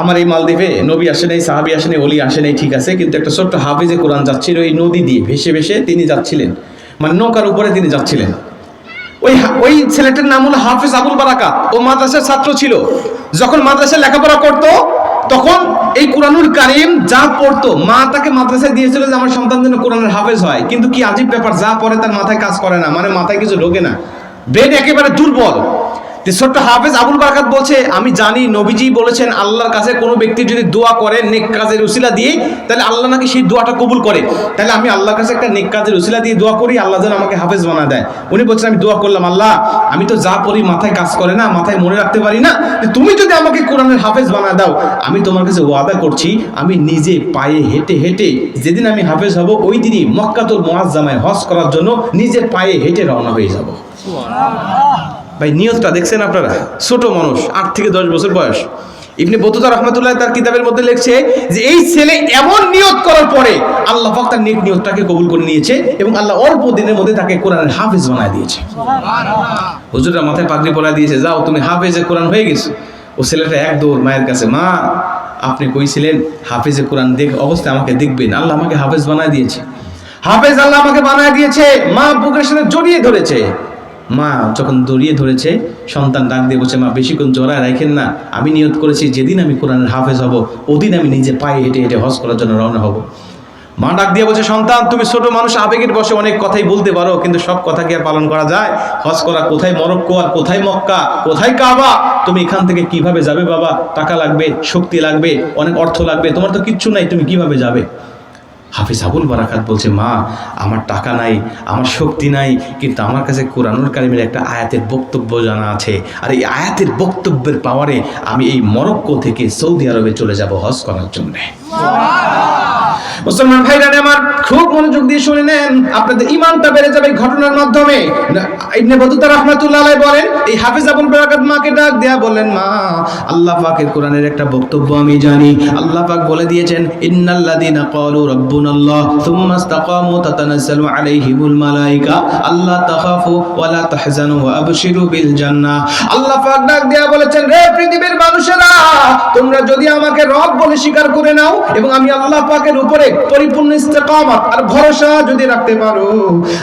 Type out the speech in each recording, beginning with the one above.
আমার এই মালদ্বীপে নবী আসে নাই, সাহাবী আসে নাই, ওলি আসে নাই, ঠিক আছে, কিন্তু একটা ছোট্ট হাফিজে কোরআন যাচ্ছিল এই নদী দিয়ে ভেসে ভেসে তিনি যাচ্ছিলেন, মানে নৌকার উপরে তিনি যাচ্ছিলেন। ওই ছেলেটার নাম হলো হাফিজ আবুল বারাকাত। ও মাদ্রাসার ছাত্র ছিল। যখন মাদ্রাসায় লেখাপড়া করতো তখন এই কুরআনুল কারীম যা পড়তো, মা তাকে মাদ্রাসায় দিয়েছিল যে আমার সন্তান যেন কোরআনের হাফেজ হয়, কিন্তু কি আজীব ব্যাপার, যা পড়ে তার মাথায় কাজ করে না, মানে মাথায় কিছু ঢোকে না, ব্রেন একেবারে দুর্বল। ছোট্ট হাফেজ আবুল বারাকাত বলছে, আমি জানি নবীজি বলেছেন আল্লাহর কাছে কোনো ব্যক্তি যদি দোয়া করে নেক কাজের উসিলা দিয়ে, তাহলে আল্লাহ নাকি সেই দোয়াটা কবুল করে। তাহলে আমি আল্লাহর কাছে একটা নেক কাজের উসিলা দিয়ে দোয়া করি, আল্লাহ যেন আমাকে হাফেজ বানা দেয়। উনি বলছেন, আমি দোয়া করলাম, আল্লাহ আমি তো যা পড়ি মাথায় কাজ করে না, মাথায় মনে রাখতে পারি না, তুমি যদি আমাকে কোরআনের হাফেজ বানা দাও, আমি তোমার কাছে ওয়াদা করছি আমি নিজে পায়ে হেঁটে হেঁটে যেদিন আমি হাফেজ হব ওই দিনই মক্কাতুল মুআজ্জামায় হজ করার জন্য নিজে পায়ে হেঁটে রওনা হয়ে যাব। ভাই নিয়তটা দেখছেন আপনারা? ছোট মানুষ, 8 থেকে 10 বছর বয়স। ইবনে বতুতা রাহমাতুল্লাহ তার কিতাবের মধ্যে লিখছে যে এই ছেলে এমন নিয়ত করার পরে আল্লাহ পাক তার নেক নিয়তটাকে কবুল করে নিয়েছে এবং আল্লাহ অল্প দিনের মধ্যে তাকে কোরআনের হাফেজ বানায় দিয়েছে। হুজুররা মাথায় পাগড়ি পরায় দিয়েছে, যাও তুমি হাফেজে কোরআন হয়ে গেছো। ও ছেলেটা এক দৌড় মায়ের কাছে, মা আপনি কইছিলেন হাফেজে কোরআন দেখ অবস্থায় আমাকে দেখবেন, আল্লাহ আমাকে হাফেজ বানায় দিয়েছে। হাফেজ আল্লাহ আমাকে বানায় দিয়েছে। মা বুকের সাথে জড়িয়ে ধরেছে। মা যখন দড়িয়ে ধরেছে, সন্তান ডাক দিয়ে বলছে, মা বেশিক্ষণ জড়ায় রাখেন না, আমি নিয়ত করেছি যেদিন আমি কোরআনের হাফেজ হব ওদিন আমি নিজে পায়ে হেঁটে হেঁটে হজ করার জন্য রওনা হব। মা ডাক দিয়ে বলছে, সন্তান তুমি ছোট মানুষ, আবেগের বসে অনেক কথাই বলতে পারো, কিন্তু সব কথা কি আর পালন করা যায়? হজ করা কোথায় মরক্কো আর কোথায় মক্কা, কোথায় কাবা, তুমি এখান থেকে কিভাবে যাবে বাবা? টাকা লাগবে, শক্তি লাগবে, অনেক অর্থ লাগবে, তোমার তো কিচ্ছু নাই, তুমি কিভাবে যাবে? হাফিজ আবুল বারাকাত বলছে, মা আমার টাকা নাই, আমার শক্তি নাই, কিন্তু আমার কাছে কোরআনুল কারীমের একটা আয়াতের বক্তব্য জানা আছে, আর এই আয়াতের বক্তব্যের পাওয়ারে আমি এই মরক্কো থেকে সৌদি আরবে চলে যাব হজ করার জন্য। মুসলমান ভাইরা আমার খুব মনোযোগ দিয়ে শুনে নেন, আপনাদের ঈমানটা বেড়ে যাবে এই ঘটনার মাধ্যমে। ইবনে বতুতা রাহমাতুল্লাহ আলাইহি বলেন, এই হাফিজ আবুল বারাকাত মাকে ডাক দেয়া বললেন, মা আল্লাহ পাকের কোরআনের একটা বক্তব্য আমি জানি। আল্লাহ পাক বলে দিয়েছেন, ইন্নাল্লাযীনা ক্বালু রাব্বুনাল্লাহ সুম্মা ইসতাকামু তাতানাজ্জালু আলাইহিমুল মালায়েকা আল্লা তাখাফু ওয়া লা তাহজানু ওয়া আবশিরু বিল জান্নাহ। আল্লাহ পাক ডাক দেয়া বলেছেন, রে পৃথিবীর মানুষেরা, তোমরা যদি আমাকে রব বলে স্বীকার করে নাও এবং আমি আল্লাহ পাকের উপরে পরিপূর্ণ ইস্তেকামত আর ভরসা যদি রাখতে পারো,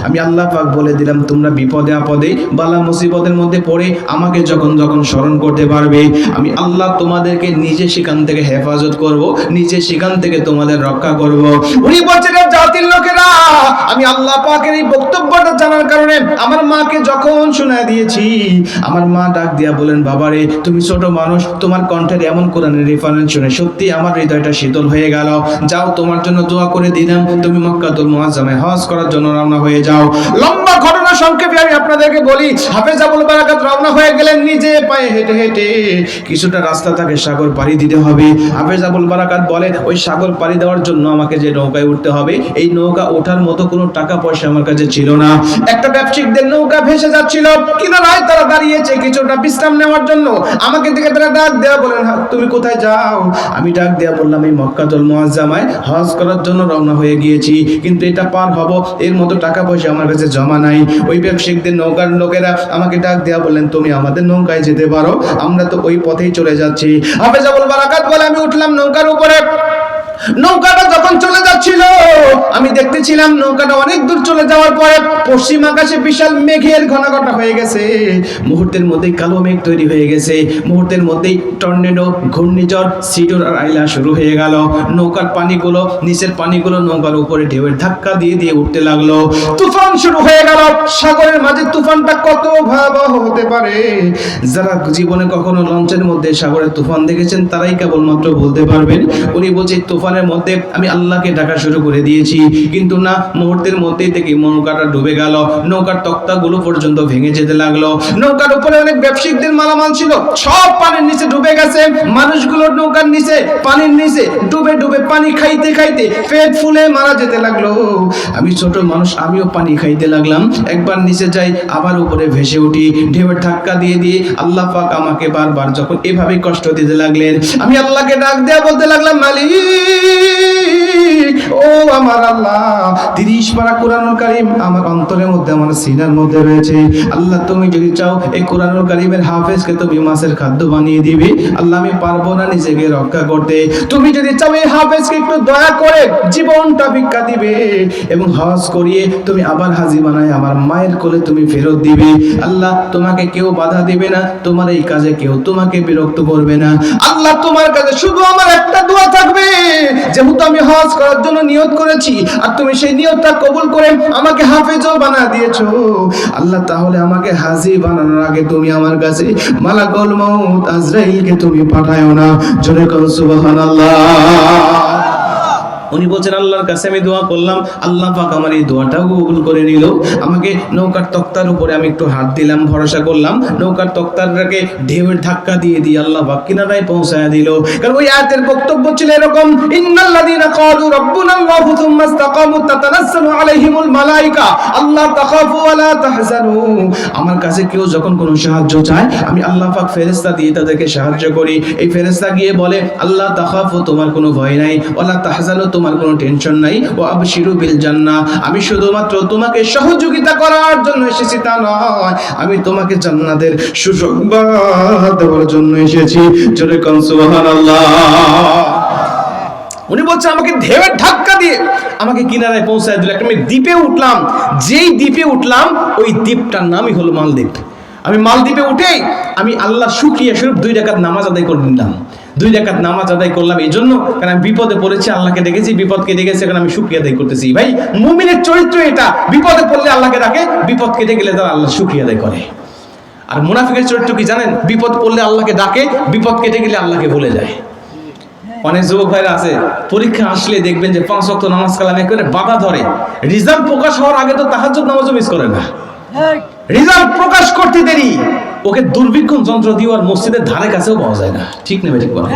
আমি আল্লাহ পাক বলে দিলাম তোমরা বিপদে আপদে বালা মুসিবতের মধ্যে পড়ে আমাকে যখন যখন স্মরণ করতে পারবে, আমি আল্লাহ তোমাদেরকে নিজে সেখান থেকে হেফাজত করব, নিজে সেখান থেকে তোমাদের রক্ষা করব। উনি বলছেন, জাতির লোকেরা, আমি আল্লাহ পাকের এই বক্তব্যটা জানার কারণে আমার মাকে যখন শোনায় দিয়েছি, আমার মা ডাক দিয়া বলেন, বাবারে তুমি ছোট মানুষ, তোমার কণ্ঠের এমন কোরআনের রেফারেন্স শুনে সত্যি আমার হৃদয়টা শীতল হয়ে গেল। যাও তোমার জন্য দোয়া করে দিলাম, তুমি মক্কাতুল মুআজ্জামায় হজ করার জন্য রওনা হয়ে যাও। লম্বা ঘটনা সংক্ষেপে আমি আপনাদেরকে বলি, হাফেজ আবুল বারাকাত রওনা হয়ে গেলেন নিজে পায়ে হেঁটে হেঁটে। কিছুটা রাস্তা তাকে সাগর পাড়ি দিতে হবে। হাফেজ আবুল বারাকাত বলে, ওই সাগর পাড়ি দেওয়ার জন্য আমাকে যে নৌকায় উঠতে হবে, এই নৌকা ওঠার মতো কোনো টাকা পয়সা আমার কাছে ছিল না। একটা ব্যবসায়িকদের নৌকা ভেসে যাচ্ছিল, কিনারায় তারা দাঁড়িয়েছে কিছুটা বিশ্রাম নেওয়ার জন্য। আমাকে দেখে তারা ডাক দেয়া বলেন, তুমি কোথায় যাও? আমি ডাক দেয়া বললাম, এই মক্কাতুল মুআজ্জামায় হজ করার জন্য রওনা হয়ে গিয়েছি, কিন্তু এটা পার হব এর মতো টাকা পয়সা আমার কাছে জমা নাই। ওই ব্যবসায়িকদের নৌকার লোকেরা আমাকে ডাক দেয়া বললেন, তুমি আমাদের নৌকায় যেতে পারো, আমরা তো ওই পথেই চলে যাচ্ছি। হাফেজ আবুল বারাকাত বলে, আমি উঠলাম নৌকার উপরে। নৌকাটা যখন চলে যাচ্ছিল, আমি দেখতেছিলাম নৌকাটা অনেক দূর চলে যাওয়ার পরে পশ্চিম আকাশে বিশাল মেঘের ঘনাঘটা হয়ে গেছে। মুহূর্তের মধ্যেই কালো মেঘ তৈরি হয়ে গেছে। মুহূর্তের মধ্যেই টর্নেডো, ঘূর্ণিঝড়, সিডর আর আইলা শুরু হয়ে গেল। নৌকার পানিগুলো, নিচের পানিগুলো নৌকার উপরে ঢেউয়ের ধাক্কা দিয়ে দিয়ে উঠতে লাগলো। তুফান শুরু হয়ে গেল। সাগরের মাঝে তুফানটা কত ভয়াবহ হতে পারে, যারা জীবনে কখনো লঞ্চের মধ্যে সাগরের তুফান দেখেছেন তারাই কেবলমাত্র বলতে পারবেন। উনি বলছে, তুফানের মধ্যে আমি আল্লাহকে ডাকা শুরু করে দিয়েছি, কিন্তু না, মুহূর্তের মধ্যেই দেখি নৌকাটা ডুবে গেল। নৌকার তক্তাগুলো পর্যন্ত ভেঙে যেতে লাগলো। নৌকার উপরে অনেক ব্যবসায়িকদের মালামাল ছিল, সব পানির নিচে ডুবে গেছে। মানুষগুলো নৌকার নিচে, পানির নিচে ডুবে ডুবে পানি খাইতে খাইতে পেট ফুলে মারা যেতে লাগলো। আমি ছোট মানুষ, আমিও পানি খাইতে লাগলাম। একবার নিচে যাই, আবার উপরে ভেসে উঠি। ঢেউয়ের ধাক্কা দিয়ে দিয়ে আল্লাহ পাক আমাকে বারবার যখন এভাবে কষ্ট দিতে লাগলেন, আমি আল্লাহকে ডাক দেয়া বলতে লাগলাম, মালিক ও আমার আল্লাহ, 30 পারা কোরআনুল কারীম আমার অন্তরের মধ্যে, আমার সিনার মধ্যে রয়েছে। আল্লাহ তুমি যদি চাও এই কোরআনুল কারীমের হাফেজকে তুমি মাছের খাদ্য বানিয়ে দিবে। আল্লাহ আমি পারবো না নিজেকে রক্ষা করতে, তুমি যদি চাও এই হাফেজকে একটু দয়া করে জীবনটা ভিক্ষা দিবে এবং হজ করিয়ে তুমি আবার হাজী বানায় আমার মায়ের কোলে তুমি ফেরত দিবে। আল্লাহ তোমাকে কেউ বাধা দিবে না, তোমার এই কাজে কেউ তোমাকে বিরক্ত করবে না। আল্লাহ তোমার কাছে শুধু আমার একটা দোয়া থাকবে, যেহেতু আমি হজ করার জন্য নিয়ত করেছি আর তুমি সেই নিয়তটা কবুল করে আমাকে হাফেজও বানা দিয়েছো, আল্লাহ তাহলে আমাকে হাজী বানানোর আগে তুমি আমার কাছে মালাকুল মউত আজরাইলকে তুমি পাঠায়ো না। জোরে কোন সুবহানাল্লাহ। উনি বলছেন আল্লাহর কাছে আমি দোয়া করলাম, আল্লাহ পাক আমার এই দোয়াটাও কবুল করে নিল। আমাকে নৌকার তক্তার উপরে আমি একটু হাত দিলাম, ভরসা করলাম, নৌকার তক্তাটাকে ঢেউয়ের ধাক্কা দিয়ে দিয়ে আল্লাহ পাক কিনারায় পৌঁছায় দিল। কারণ ওই আয়াতের বক্তব্য ছিল এরকম, ইন্নাল্লাযীনা ক্বালু রাব্বুনাল্লাহু সুম্মা ইসতাকামু তাতানাজ্জালু আলাইহিমুল মালায়েকা আল্লা তাখাফু ওয়া লা তাহজানু। আমার কাছে কেউ যখন কোনো সাহায্য চায় আমি আল্লাহ পাক ফেরেশতা দিয়ে তাদেরকে সাহায্য করি। এই ফেরেশতা গিয়ে বলে আল্লাহ তাখাফু, তোমার কোনো ভয় নাই, ওয়া লা তাহজানু, তোমার কোনো টেনশন নাই, ও আবশিরু বিল জান্নাহ, আমি শুধুমাত্র তোমাকে সহযোগিতা করার জন্য এসেছি তা নয়, আমি তোমাকে জান্নাতের সুসংবাদ দেওয়ার জন্য এসেছি। জোরে কোন সুবহানাল্লাহ। উনি বলছে আমাকে ঢেউয়ের ধাক্কা দিয়ে আমাকে কিনারায় পৌঁছায় দিল। একটা আমি দ্বীপে উঠলাম, যেই দ্বীপে উঠলাম ওই দ্বীপটার নামই হলো মালদ্বীপ। আমি মালদ্বীপে উঠে আমি আল্লাহ শুকরিয়া স্বরূপ 2 রাকাত নামাজ আদায় করে নিলাম। 2 রাকাত নামাজ আদায় করলাম এই জন্য, কারণ আমি বিপদে পড়েছি, আল্লাহকে ডেকেছি, বিপদ কেটে গেছে, এখন আমি শুকরিয়া আদায় করতেছি। ভাই মুমিনের চরিত্র এটা, বিপদে পড়লে আল্লাহকে ডাকে, বিপদ কেটে গেলে তারা আল্লাহ শুকরিয়া আদায় করে। আর মুনাফিকের চরিত্র কি জানেন? বিপদ পড়লে আল্লাহকে ডাকে, বিপদ কেটে গেলে আল্লাহকে ভুলে যায়। অনেক যুবক ভাইরা আছে, পরীক্ষা আসলে দেখবেন যে 5 ওয়াক্ত নামাজ কালামে করে বাধা ধরে, রেজাল্ট প্রকাশ হওয়ার আগে তো তাহাজ্জুদ নামাজও মিস করে না, রেজাল্ট প্রকাশ করতে দেরি, ওকে দুর্ভিক্ষণ যন্ত্র দিয়ে আর মসজিদের ধারে কাছেও পাওয়া যায় না। ঠিক নেবে ঠিক বলে।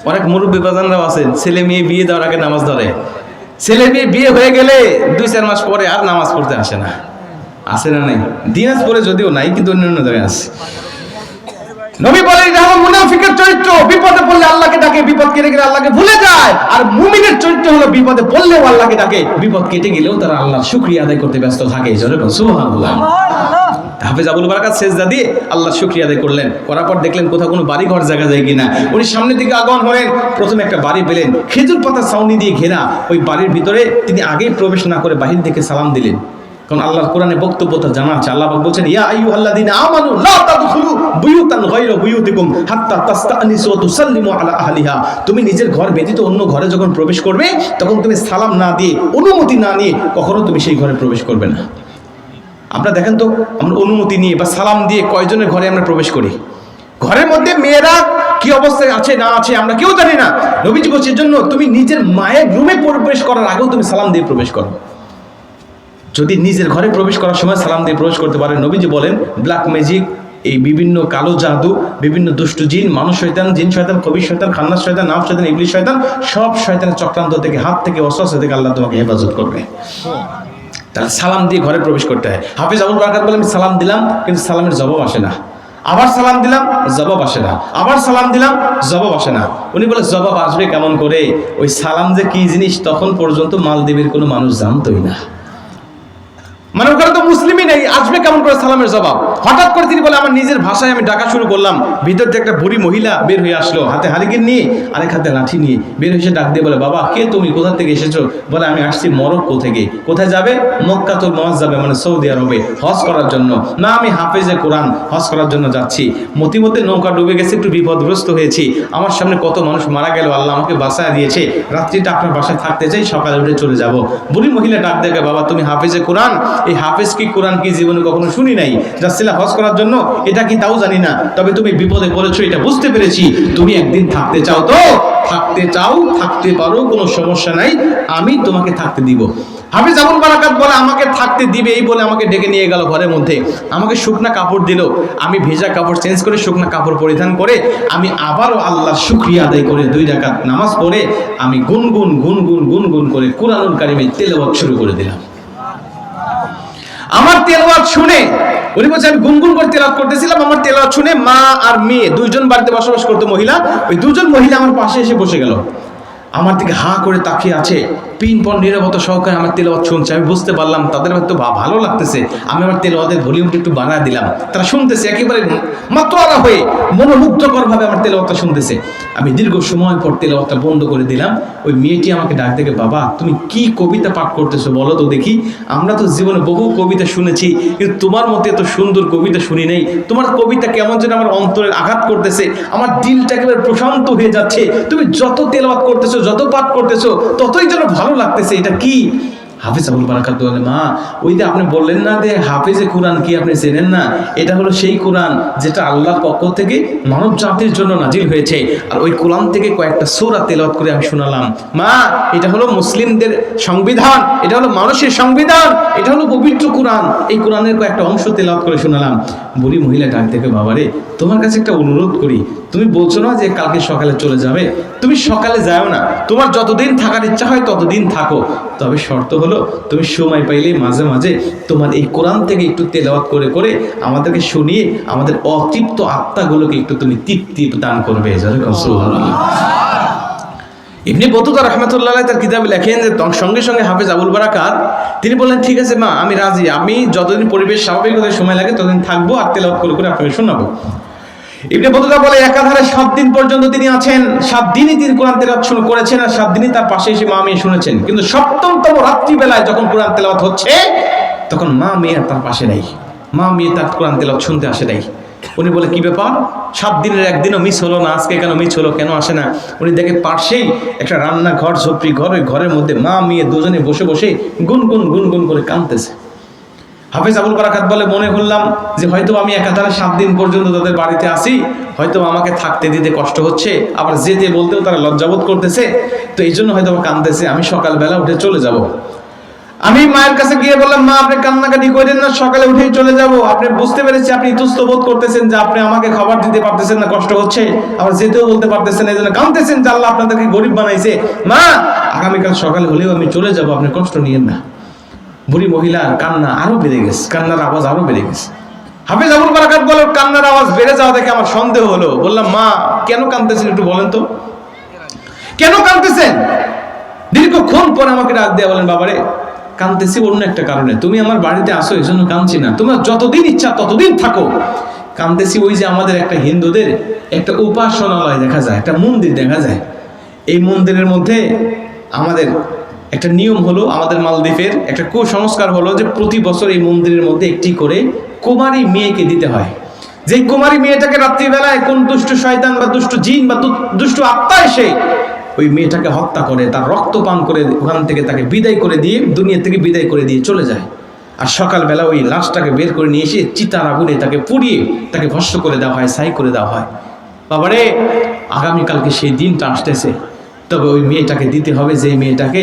অনেক মুরব্বী বাজানরাও আছেন, ছেলে মেয়ে বিয়ে দেওয়ার আগে নামাজ ধরে, ছেলে মেয়ে বিয়ে হয়ে গেলে 2-4 মাস পরে আর নামাজ পড়তে আসে না। আসে না? নাই, দিনাজপুরে যদিও নাই, কিন্তু অন্যান্য জায়গায় আছে। নবী বলেন এটা হলো মুনাফিকের চরিত্র, বিপদে পড়লে আল্লাহকে ডাকে, বিপদ কেটে গেলে আল্লাহকে ভুলে যায়। আর মুমিনের চরিত্র হলো বিপদে পড়লেও আল্লাহকে ডাকে, বিপদ কেটে গেলেও তারা আল্লাহর শুকরিয়া আদায় করতে ব্যস্ত থাকে। সুবহানাল্লাহ। হাফেজ আবুল বারাকাত সেজদা দিয়ে আল্লাহর শুকরিয়া আদায় করলেন, করার পর দেখলেন কোথাও কোনো বাড়ি ঘর জায়গা যায় কিনা। উনি সামনের দিকে আগমন হলেন, প্রথমে একটা বাড়ি পেলেন, খেজুর পাতা ছাউনি দিয়ে ঘেরা। ওই বাড়ির ভিতরে তিনি আগেই প্রবেশ না করে বাহির থেকে সালাম দিলেন, কারণ আল্লাহর কোরআনে বক্তব্যটা জানা আছে। আল্লাহ পাক বলছেন ইয়া আইয়ুহাল্লাযীনা আমানু লা তাদখুলু বুয়ুতান গায়রা বুয়ুতিকুম হাত্তা তাস্তানিসু ওয়া তুসাল্লিমু আলা আহলিহা। তুমি নিজের ঘর ব্যতীত অন্য ঘরে যখন প্রবেশ করবে তখন তুমি সালাম না দিয়ে, অনুমতি না নিয়ে কখনো তুমি সেই ঘরে প্রবেশ করবে না। আপনারা দেখেন তো, আমরা অনুমতি নিয়ে বা সালাম দিয়ে কয়জনের ঘরে আমরা প্রবেশ করি? ঘরের মধ্যে মেয়েরা কি অবস্থায় আছে না আছে আমরা কেউ জানি না। নবীজি বলছেন জন্য তুমি নিজের মায়ের রুমে প্রবেশ করার আগেও তুমি সালাম দিয়ে প্রবেশ করো। যদি নিজের ঘরে প্রবেশ করার সময় সালাম দিয়ে প্রবেশ করতে পারেন, নবীজি বলেন ব্ল্যাক ম্যাজিক, এই বিভিন্ন কালো জাদু, বিভিন্ন দুষ্ট জিন, মানুষ শয়তান, জিন শয়তান, কবির শয়তান, খান্নাস শয়তান, নাফ শয়তান, ইবলিস শয়তান, সব শয়তানের চক্রান্ত থেকে, হাত থেকে, ওয়াসওয়াসা থেকে আল্লাহ তোমাকে হেফাজত করবে। তাহলে সালাম দিয়ে ঘরে প্রবেশ করতে হয়। হাফেজ আবুল বারাকাত বলে আমি সালাম দিলাম কিন্তু সালামের জবাব আসে না, আবার সালাম দিলাম জবাব আসে না, আবার সালাম দিলাম জবাব আসে না। উনি বলে জবাব আসবে কেমন করে? ওই সালাম যে কি জিনিস তখন পর্যন্ত মালদ্বীপের কোনো মানুষ জানতোই না। মানে ওখানে তো মুসলিমই নেই, আসবে কেমন করে সালামের জবাব? হঠাৎ করে তিনি বলে আমার নিজের ভাষায় আমি ডাকা শুরু করলাম। ভিতর থেকে একটা বুড়ি মহিলা বের হয়ে আসলো, হাতে হারিকেন নিয়ে, আরেক হাতে লাঠি নিয়ে বের হয়ে ডাক দিয়ে বলে বাবা কে তুমি, কোথা থেকে এসেছো? বলে আমি আসছি মরক্কো থেকে। কোথায় যাবে? মক্কাতুল মুআজ্জাবে, মানে সৌদি আরবে হজ করার জন্য। না আমি হাফেজে কোরআন, হজ করার জন্য যাচ্ছি। মতিমতে নৌকা ডুবে গেছে, একটু বিপদগ্রস্ত হয়েছি, আমার সামনে কত মানুষ মারা গেল, আল্লাহ আমাকে বাঁচায় দিয়েছে, রাত্রিটা আপনার বাসায় থাকতে চাই, সকালে উঠে চলে যাব। বুড়ি মহিলা ডাক দেখে বাবা তুমি হাফেজে কোরআন, এই হাফেজ কি কোরআন কি জীবনে কখনো শুনি নাই, যাচ্ছিলা হজ করার জন্য, এটা কি তাও জানি না, তবে তুমি বিপদে পড়েছো এটা বুঝতে পেরেছি, তুমি একদিন থাকতে চাও তো থাকতে চাও, থাকতে পারো, কোনো সমস্যা নাই, আমি তোমাকে থাকতে দিব। হাফেজ আবুল বারাকাত বলে আমাকে থাকতে দিবে, এই বলে আমাকে ডেকে নিয়ে গেল ঘরের মধ্যে, আমাকে শুকনা কাপড় দিল, আমি ভেজা কাপড় চেঞ্জ করে শুকনা কাপড় পরিধান করে আমি আবারও আল্লাহর শুকরিয়া আদায় করে 2 রাকাত নামাজ পড়ে আমি গুনগুন গুনগুন গুনগুন করে কুরআনুল কারীমের তেলাওয়াত শুরু করে দিলাম। আমার তেলাওয়াত শুনে, উনি বলছে আমি গুনগুন করে তেলাওয়াত করতেছিলাম, আমার তেলাওয়াত শুনে মা আর মেয়ে 2জন বাড়িতে বসবাস করতো মহিলা, ওই 2জন মহিলা আমার পাশে এসে বসে গেল। আমার দিকে হা করে তাকিয়ে আছে, পিনপন নীরবতা সহকারে আমার তেলাওয়াত শুনছে। আমি বুঝতে পারলাম তাদের হয়তো ভালো লাগতেছে। আমি আমার তেলাওয়াতের ভলিউমটা একটু বাড়ায় দিলাম, তারা শুনতেছে একেবারে মাতোয়ারা হয়ে, মনোমুগ্ধকর ভাবে আমার তেলাওয়াতটা শুনতেছে। আমি দীর্ঘ সময় পর তেলাওয়াতটা বন্ধ করে দিলাম। ওই মেয়েটি আমাকে ডাক দেখে, বাবা তুমি কি কবিতা পাঠ করতেছো বলো তো দেখি। আমরা তো জীবনে বহু কবিতা শুনেছি, কিন্তু তোমার মতো এত সুন্দর কবিতা শুনি নাই। তোমার কবিতা কেমন যেন আমার অন্তরে আঘাত করতেছে, আমার দিলটা একেবারে প্রশান্ত হয়ে যাচ্ছে। তুমি যত তেলাওয়াত করতেছো, যত পাঠ করতেছো, ততই যেন ভালো লাগতেছে। এটা কি? হাফিজ আবুল বারাকাত বলে, মা ওই যে আপনি বললেন না যে হাফিজে কোরআন কি আপনি চেনেন না? এটা হলো সেই কোরআন যেটা আল্লাহর পক্ষ থেকে মানব জাতির জন্য নাজিল হয়েছে। আর ওই কোরআন থেকে কয়েকটা সূরা তেলাওয়াত করে আমি শোনালাম। মা এটা হলো মুসলিমদের সংবিধান, এটা হলো মানুষের সংবিধান, এটা হলো পবিত্র কোরআন। এই কোরআনের কয়েকটা অংশ তেলাওয়াত করে শোনালাম। বুড়ি মহিলা ডাক থেকে, বাবারে তোমার কাছে একটা অনুরোধ করি, তুমি বলছো না যে কালকে সকালে চলে যাবে, তুমি সকালে যাও না, তোমার যতদিন থাকার ইচ্ছা হয় ততদিন থাকো। তবে শর্ত হলো তুমি সময় পাইলে মাঝে মাঝে তোমার এই কোরআন থেকে একটু তেলাওয়াত করে করে আমাদেরকে শুনিয়ে আমাদের অতৃপ্ত আত্মাগুলোকে একটু তুমি তৃপ্তি দান করবে। সুবহানাল্লাহ। ইবনে বতুতা রাহমাতুল্লাহ আলাইহি তার কিতাবে লেখেন যে সঙ্গে সঙ্গে হাফেজ আবুল বারাকাত তিনি বললেন, ঠিক আছে মা আমি রাজি, আমি যতদিন পরিবেশ স্বাভাবিক হতে সময় লাগে ততদিন থাকবো আর তেলাওয়াত করে করে আপনাকে শোনাবো। ইবনে বতুতা বলে একাধারে 7 দিন পর্যন্ত তিনি আছেন, 7 দিনই তিনি কোরআন তেলাওয়াত শুরু করেছেন, আর 7 দিনই তার পাশে এসে মা মেয়ে শুনেছেন। কিন্তু 7তম রাত্রি বেলায় যখন কোরআন তেলাওয়াত হচ্ছে তখন মা মেয়ে তার পাশে নাই, মা মেয়ে তার কোরআন তেলাওয়াত শুনতে আসে নাই। উনি বলে, কি ব্যাপার, 7 দিনের একদিনও মিস হলো না, আজকে কেন মিস হলো, কেন আসে না? উনি দেখে পাশেই একটা রান্নাঘর, ঝোপড়ি ঘর, ওই ঘরের মধ্যে মা মেয়ে দুজনে বসে বসে গুনগুন গুনগুন করে কাঁদতেছে। হাফেজ আবুল বারাকাত বলে, মনে করলাম যে হয়তো আমি একাধারে 7 দিন পর্যন্ত তাদের বাড়িতে আসি, হয়তো আমাকে থাকতে দিতে কষ্ট হচ্ছে, আবার যেতে বলতেও তারা লজ্জাবোধ করতেছে, তো এই জন্য হয়তো কাঁদতেছে, আমি সকালবেলা উঠে চলে যাব। আমি মায়ের কাছে গিয়ে বললাম, মা আপনি কান্নাকাটি করেন না, সকালে উঠেই চলে যাব। আপনি বুঝতে পেরেছি আপনি ইতস্ত বোধ করতেছেন যে আপনি আমাকে খাবার দিতে পারতেছেন না, কষ্ট হচ্ছে, আবার যেতেও বলতে পারতেছেন না, এই জন্য কাঁদতেছেন যে আল্লাহ আপনাদেরকে গরিব বানাইছে। মা আগামীকাল সকালে হলেও আমি চলে যাব, আপনি কষ্ট নিয়েন না। বুড়ি মহিলার কান্না আরো বেড়ে গেছে, কান্নার আওয়াজ আরো বেড়ে গেছে। হাফেজ আবুল বারাকাত বলে, কান্নার আওয়াজ বেড়ে যাওয়া দেখে আমার সন্দেহ হলো। বললাম, মা কেন কাঁদতেছেন একটু বলেন তো, কেন কাঁদতেছেন? দীর্ঘক্ষণ পর আমাকে ডাক দিয়ে বলেন, বাবারে কাঁদতেছি অন্য একটা কারণে, তুমি আমার বাড়িতে আসো এই জন্য কাঁদছি না, তোমার যতদিন ইচ্ছা ততদিন থাকো। কাঁদতেছি ওই যে আমাদের একটা হিন্দুদের একটা উপাসনালয় দেখা যায়, একটা মন্দির দেখা যায়, এই মন্দিরের মধ্যে আমাদের একটা নিয়ম হলো, আমাদের মালদ্বীপের একটা কুসংস্কার হলো যে প্রতি বছর এই মন্দিরের মধ্যে একটি করে কুমারী মেয়েকে দিতে হয়। যে কুমারী মেয়েটাকে রাত্রিবেলায় কোন দুষ্ট শয়তান বা দুষ্ট জিন বা দুষ্ট আত্মা এসে ওই মেয়েটাকে হত্যা করে, তার রক্ত পান করে ওখান থেকে তাকে বিদায় করে দিয়ে, দুনিয়া থেকে বিদায় করে দিয়ে চলে যায়। আর সকালবেলা ওই লাশটাকে বের করে নিয়ে এসে চিতার আগুনে তাকে পুড়িয়ে তাকে ভস্ম করে দেওয়া হয়, ছাই করে দেওয়া হয়। বাবারে আগামীকালকে সেই দিনটা আসতেছে, তবে ওই মেয়েটাকে দিতে হবে, যে মেয়েটাকে,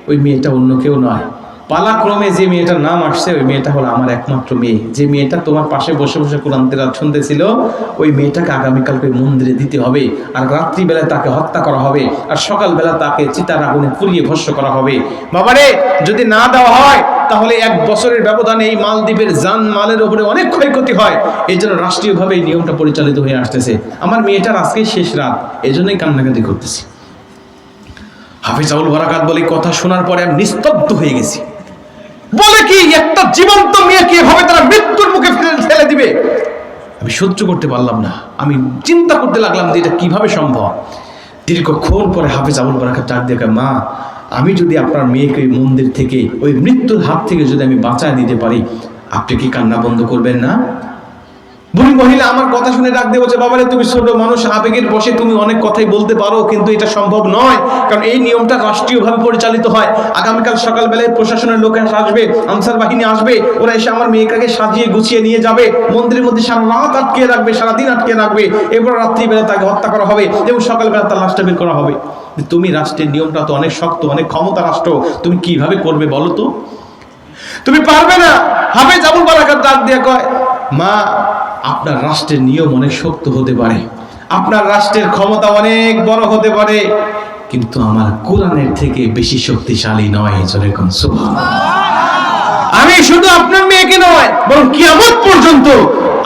ওই মেয়েটা অন্য কেউ নয়, পালাক্রমে যে মেয়েটার নাম আসছে ওই মেয়েটা হলো আমার একমাত্র মেয়ে, যে মেয়েটা তোমার পাশে বসে বসে কোরআন তেলাওয়াত শুনতেছিল, ওই মেয়েটাকে আগামীকালকে মন্দিরে দিতে হবে, আর রাত্রিবেলায় তাকে হত্যা করা হবে, আর সকালবেলা তাকে চিতার আগুনে পুড়িয়ে ভস্ম করা হবে। বাবারে যদি না দেওয়া হয় তাহলে 1 বছরের ব্যবধানে এই মালদ্বীপের জান মালের উপরে অনেক ক্ষয়ক্ষতি হয়। এই জন্য রাষ্ট্রীয়ভাবে এই নিয়মটা পরিচালিত হয়ে আসতেছে। আমার মেয়েটার আজকেই শেষ রাত, এই জন্যই কান্নাকাটি করতেছি। হাফিজ আবুল বারাকাত বলে, কথা শোনার পরে আমি নিস্তব্ধ হয়ে গেছি। বলে কি, একটা জীবন্ত মেয়েকে এভাবে তারা মৃত্যুর মুখে ফেলে দিবে? আমি সহ্য করতে পারলাম না, আমি চিন্তা করতে লাগলাম যে এটা কিভাবে সম্ভব। দীর্ঘক্ষণ পরে হাফিজ আবুল বারাকাত ডাক দিয়ে, মা আমি যদি আপনার মেয়েকে মন্দির থেকে ওই মৃত্যুর হাত থেকে যদি আমি বাঁচায় দিতে পারি, আপনি কি কান্না বন্ধ করবেন না? বুড়ি মহিলা আমার কথা শুনে ডাক দিয়ে বলছে, বাবারে তুমি ছোট মানুষ, আবেগের বশে তুমি অনেক কথাই বলতে পারো, কিন্তু এটা সম্ভব নয়, কারণ এই নিয়মটা রাষ্ট্রীয়ভাবে পরিচালিত হয়। আগামীকাল সকালবেলায় প্রশাসনের লোক আসবে, আনসার বাহিনী আসবে, ওরা এসে আমার মেয়েটাকে সাজিয়ে গুছিয়ে নিয়ে যাবে, মন্দিরের মধ্যে সারা রাত আটকে রাখবে, সারাদিন আটকে রাখবে, এরপর রাত্রিবেলা তাকে হত্যা করা হবে এবং সকালবেলা তার লাশটা বের করা হবে। তুমি রাষ্ট্রের নিয়মটা তো অনেক শক্ত, অনেক ক্ষমতা রাষ্ট্র, তুমি কিভাবে করবে বলো তো? তুমি পারবে না। হাফেজ আবুল বারাকাত ডাক দিয়ে কয়, মা আপনার রাষ্ট্রের নিয়ম অনেক শক্ত হতে পারে, আপনার রাষ্ট্রের ক্ষমতা অনেক বড় হতে পারে, কিন্তু আমার কোরআনের থেকে বেশি শক্তিশালী নয়। যখন সুবহানাল্লাহ, আমি শুধু আপনার মেয়েকে নয় বরং কিয়ামত পর্যন্ত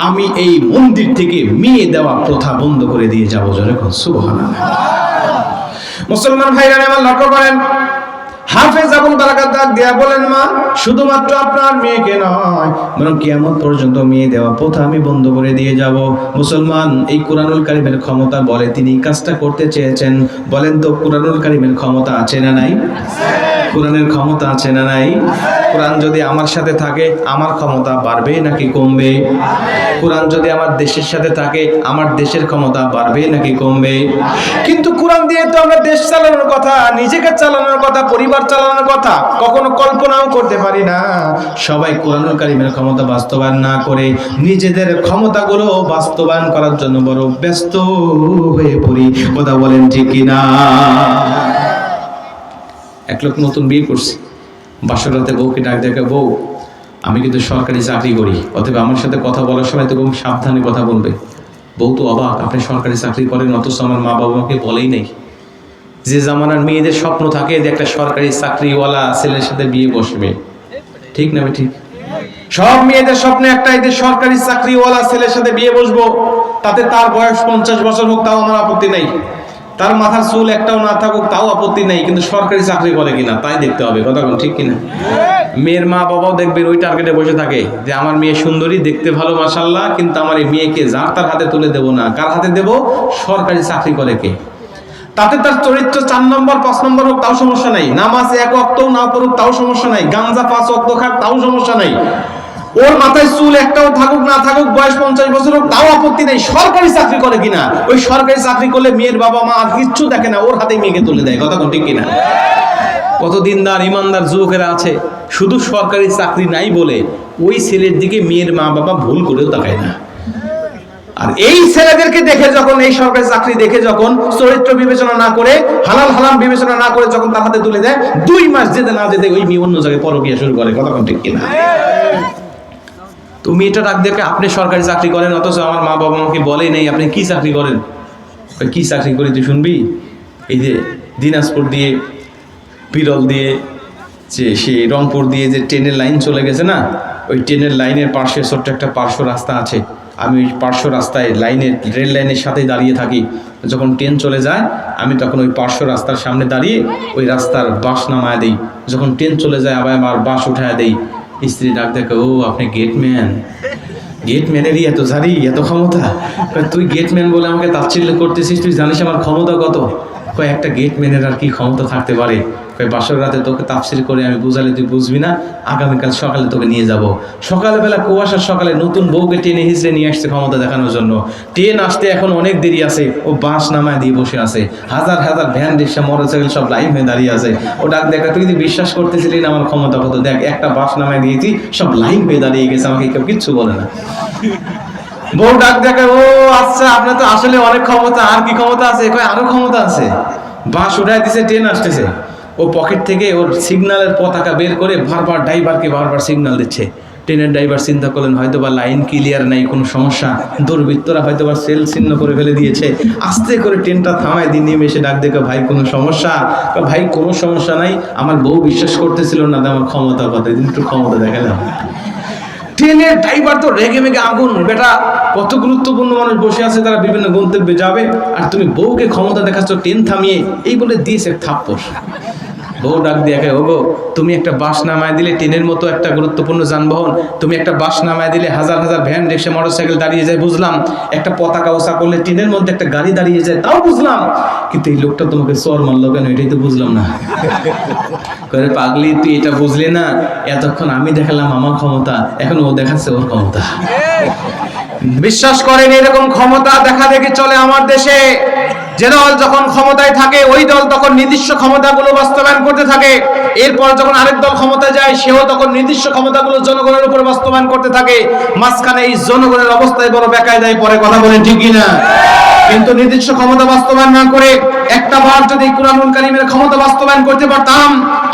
আমি এই মন্দির থেকে মেয়ে দেওয়া প্রথা বন্ধ করে দিয়ে যাবো। যখন সুবহানাল্লাহ। মুসলমান ভাইরা আমার লক্ষ্য করেন, হাফেজ আবুল বারাকাত ডাক দিয়া বলেন, মা শুধুমাত্র আপনার মেয়েকে নয় বরং কিয়ামত পর্যন্ত মেয়ে দেওয়া প্রথা আমি বন্ধ করে দিয়ে যাব। মুসলমান, এই কুরআনুল কারীমের ক্ষমতা বলে তিনি কাজটা করতে চেয়েছেন। বলেন তো কুরআনুল কারীমের ক্ষমতা আছে না নাই? কোরআনের ক্ষমতা আছে না নাই? কোরআন যদি আমার সাথে থাকে আমার ক্ষমতা বাড়বে নাকি কমবে? কোরআন যদি আমার দেশের সাথে থাকে আমার দেশের ক্ষমতা বাড়বে নাকি কমবে? কিন্তু কোরআন দিয়ে তো আমরা দেশ চালানোর কথা, নিজেকে চালানোর কথা, পরিবার চালানোর কথা কখনো কল্পনাও করতে পারি না। সবাই কোরআনুল কারীমের ক্ষমতা বাস্তবায়ন না করে নিজেদের ক্ষমতাগুলো বাস্তবায়ন করার জন্য বড় ব্যস্ত হয়ে পড়ি। কথা বলেন ঠিক কিনা? এক লোক নতুন বিয়ে করছে, বাসর রাতে বউকে ডাক দেখে, বউ আমি কিন্তু সরকারি চাকরি করি, অথবা আমার সাথে কথা বলার সময় তো খুব সাবধানে কথা বলবে। বউ তো অবাক, আপনি সরকারি চাকরি করেন অথচ আমার মা বাবা আমাকে বলেই নেই। যে জামানার মেয়েদের স্বপ্ন থাকে যে একটা সরকারি চাকরিওয়ালা ছেলের সাথে বিয়ে বসবে, ঠিক না ঠিক? সব মেয়েদের স্বপ্ন একটাই যে সরকারি চাকরিওয়ালা ছেলের সাথে বিয়ে বসবো, তাতে তার বয়স 50 বছর হোক তাও আমার আপত্তি নেই, তার মাথার চুল একটাও না থাকুক তাও আপত্তি নেই, কিন্তু সরকারি চাকরি করে কিনা তাই দেখতে হবে। কথা বল ঠিক কিনা? মেয়ের মা বাবাও দেখবেন ওই টার্গেটে বসে থাকে যে আমার মেয়ে সুন্দরী, দেখতে ভালো মাশাআল্লাহ, কিন্তু আমার এই মেয়েকে যার তার হাতে তুলে দেব না। কার হাতে দেব? সরকারি চাকরি করে কে। তাতে তার চরিত্র 4 নম্বর 5 নম্বর হোক তাও সমস্যা নাই, নামাজ 1 ওয়াক্তও না পড়ুক তাও সমস্যা নাই, গাঞ্জা 5 ওয়াক্ত খাক তাও সমস্যা নাই, ওর মাথায় চুল একটাও থাকুক না থাকুক, বয়স 50 বছর হোক তাও আপত্তি নেই, সরকারি চাকরি করে কিনা। ওই সরকারি চাকরি করলে মেয়ের বাবা মা আর কিচ্ছু দেখে না, ওর হাতে মেয়েকে তুলে দেয়। কথা ঠিক কিনা? কত দিনদার ইমানদার যুবকেরা আছে শুধু সরকারি চাকরি নাই বলে ওই ছেলের দিকে মেয়ের মা বাবা ভুল করেও তাকায় না। আর এই ছেলেদেরকে দেখে যখন, এই সরকারি চাকরি দেখে যখন চরিত্র বিবেচনা না করে, হালাল হারাম বিবেচনা না করে যখন তার হাতে তুলে দেয়, 2 মাস যেতে না যেতে ওই মেয়ে অন্য জায়গায় পরকীয়া শুরু করে। কথা ঠিক কিনা? তুমি এটা ডাক দেখে, আপনি সরকারি চাকরি করেন অথচ আমার মা বাবা আমাকে বলেই নেই আপনি কি চাকরি করেন। কি চাকরি করি তুই শুনবি? এই যে দিনাজপুর দিয়ে, বিরল দিয়ে, যে সে রংপুর দিয়ে যে ট্রেনের লাইন চলে গেছে না, ওই ট্রেনের লাইনের পাশে ছোট্ট একটা পার্শ্ব রাস্তা আছে, আমি ওই পার্শ্ব রাস্তায় লাইনের রেল লাইনের সাথেই দাঁড়িয়ে থাকি। যখন ট্রেন চলে যায় আমি তখন ওই পার্শ্ব রাস্তার সামনে দাঁড়িয়ে ওই রাস্তার বাস নামায় দিই, যখন ট্রেন চলে যায় আবার আমার বাস উঠায় দেই। স্ত্রী ডাক দেখে, ও আপনি গেটম্যান? গেটম্যানেরই এত জারি, এত ক্ষমতা? তুই গেটম্যান বলে আমাকে তাচ্ছিল্য করতেছিস, তুই জানিস আমার ক্ষমতা কত? কয় একটা গেটম্যানের আর কি ক্ষমতা থাকতে পারে? কয় বাসর রাতে তোকে তাফসির করে আমি বুঝালে তুই বুঝবি না, আগামীকাল সকালে তোকে নিয়ে যাব। সকালবেলা কুয়াশার সকালে নতুন বউকে টেনে হিঁচড়ে নিয়ে আসছে ক্ষমতা দেখানোর জন্য। ট্রেন আসতে এখন অনেক দেরি আছে, ও বাস নামায় দিয়ে বসে আছে, হাজার হাজার ভ্যান রিক্সা মোটরসাইকেল সব লাইন হয়ে দাঁড়িয়ে আছে। ও ডাক দেখা, তুই যদি বিশ্বাস করতেছিলি না আমার ক্ষমতা কত, দেখ একটা বাস নামায় দিয়েছি সব লাইন হয়ে দাঁড়িয়ে গেছে, আমাকে কেউ কিচ্ছু বলে না। বউ ডাক দেখে, ও আচ্ছা আপনার তো আসলে অনেক ক্ষমতা, আর কি ক্ষমতা আছে? কয় আরো ক্ষমতা আছে। বাস উঠায় দিছে, ট্রেন আসতেছে, ও পকেট থেকে ওর সিগন্যালের পতাকা বের করে বারবার ড্রাইভারকে বারবার সিগন্যাল দিচ্ছে। ট্রেনের ড্রাইভার চিন্তা করলেন হয়তো বা লাইন ক্লিয়ার নাই, কোনো সমস্যা, দুর্বৃত্তরা হয়তো বা সেল চিহ্ন করে ফেলে দিয়েছে। আস্তে করে ট্রেনটা থামায় দিয়ে নেমে এসে ডাক দেখে, ভাই কোনো সমস্যা? ভাই কোনো সমস্যা নাই, আমার বউ বিশ্বাস করতেছিল না আমার ক্ষমতা কথা, একটু ক্ষমতা দেখালাম। ট্রেনের ড্রাইভার তো রেগে মেগে আগুন, বেটা কত গুরুত্বপূর্ণ মানুষ বসে আছে, তারা বিভিন্ন গন্তব্যে যাবে, আর তুমি বউকে ক্ষমতা দেখাচ্ছ ট্রেন থামিয়ে, এই বলে দিয়েছে থাপ্পড়। বউ ডাক দিয়ে, ওগো তুমি একটা বাস নামায় দিলে ট্রেনের মতো একটা গুরুত্বপূর্ণ যানবাহন, তুমি একটা বাস নামায় দিলে হাজার হাজার ভ্যান রিক্সা মোটরসাইকেল দাঁড়িয়ে যায় বুঝলাম, একটা পতাকা ওসা করলে ট্রেনের মধ্যে একটা গাড়ি দাঁড়িয়ে যায় তাও বুঝলাম, কিন্তু এই লোকটা তোমাকে চর মারলো কেন, এটাই তো বুঝলাম না। করে পাগলি তুই এটা বুঝলি না, এতক্ষণ আমি দেখালাম আমার ক্ষমতা, এখন ও দেখাচ্ছে ওর ক্ষমতা। বিশ্বাস করেন এরকম ক্ষমতা দেখা দেখি চলে আমার দেশে। যে দল যখন ক্ষমতায় থাকে ওই দল তখন নির্দিষ্ট ক্ষমতাগুলো বাস্তবায়ন করতে থাকে, এরপর যখন আরেক দল ক্ষমতায় যায় সেও তখন নির্দিষ্ট ক্ষমতাগুলো জনগণের উপর বাস্তবায়ন করতে থাকে। মাঝখানে এই জনগণের অবস্থায় বড় বেকায়দায় পরে। কথা বলেন ঠিক কিনা? কিন্তু নির্দিষ্ট ক্ষমতা বাস্তবায়ন না করে একটা বার যদি কুরআনুল কারীমের ক্ষমতা বাস্তবায়ন করতে পারতাম,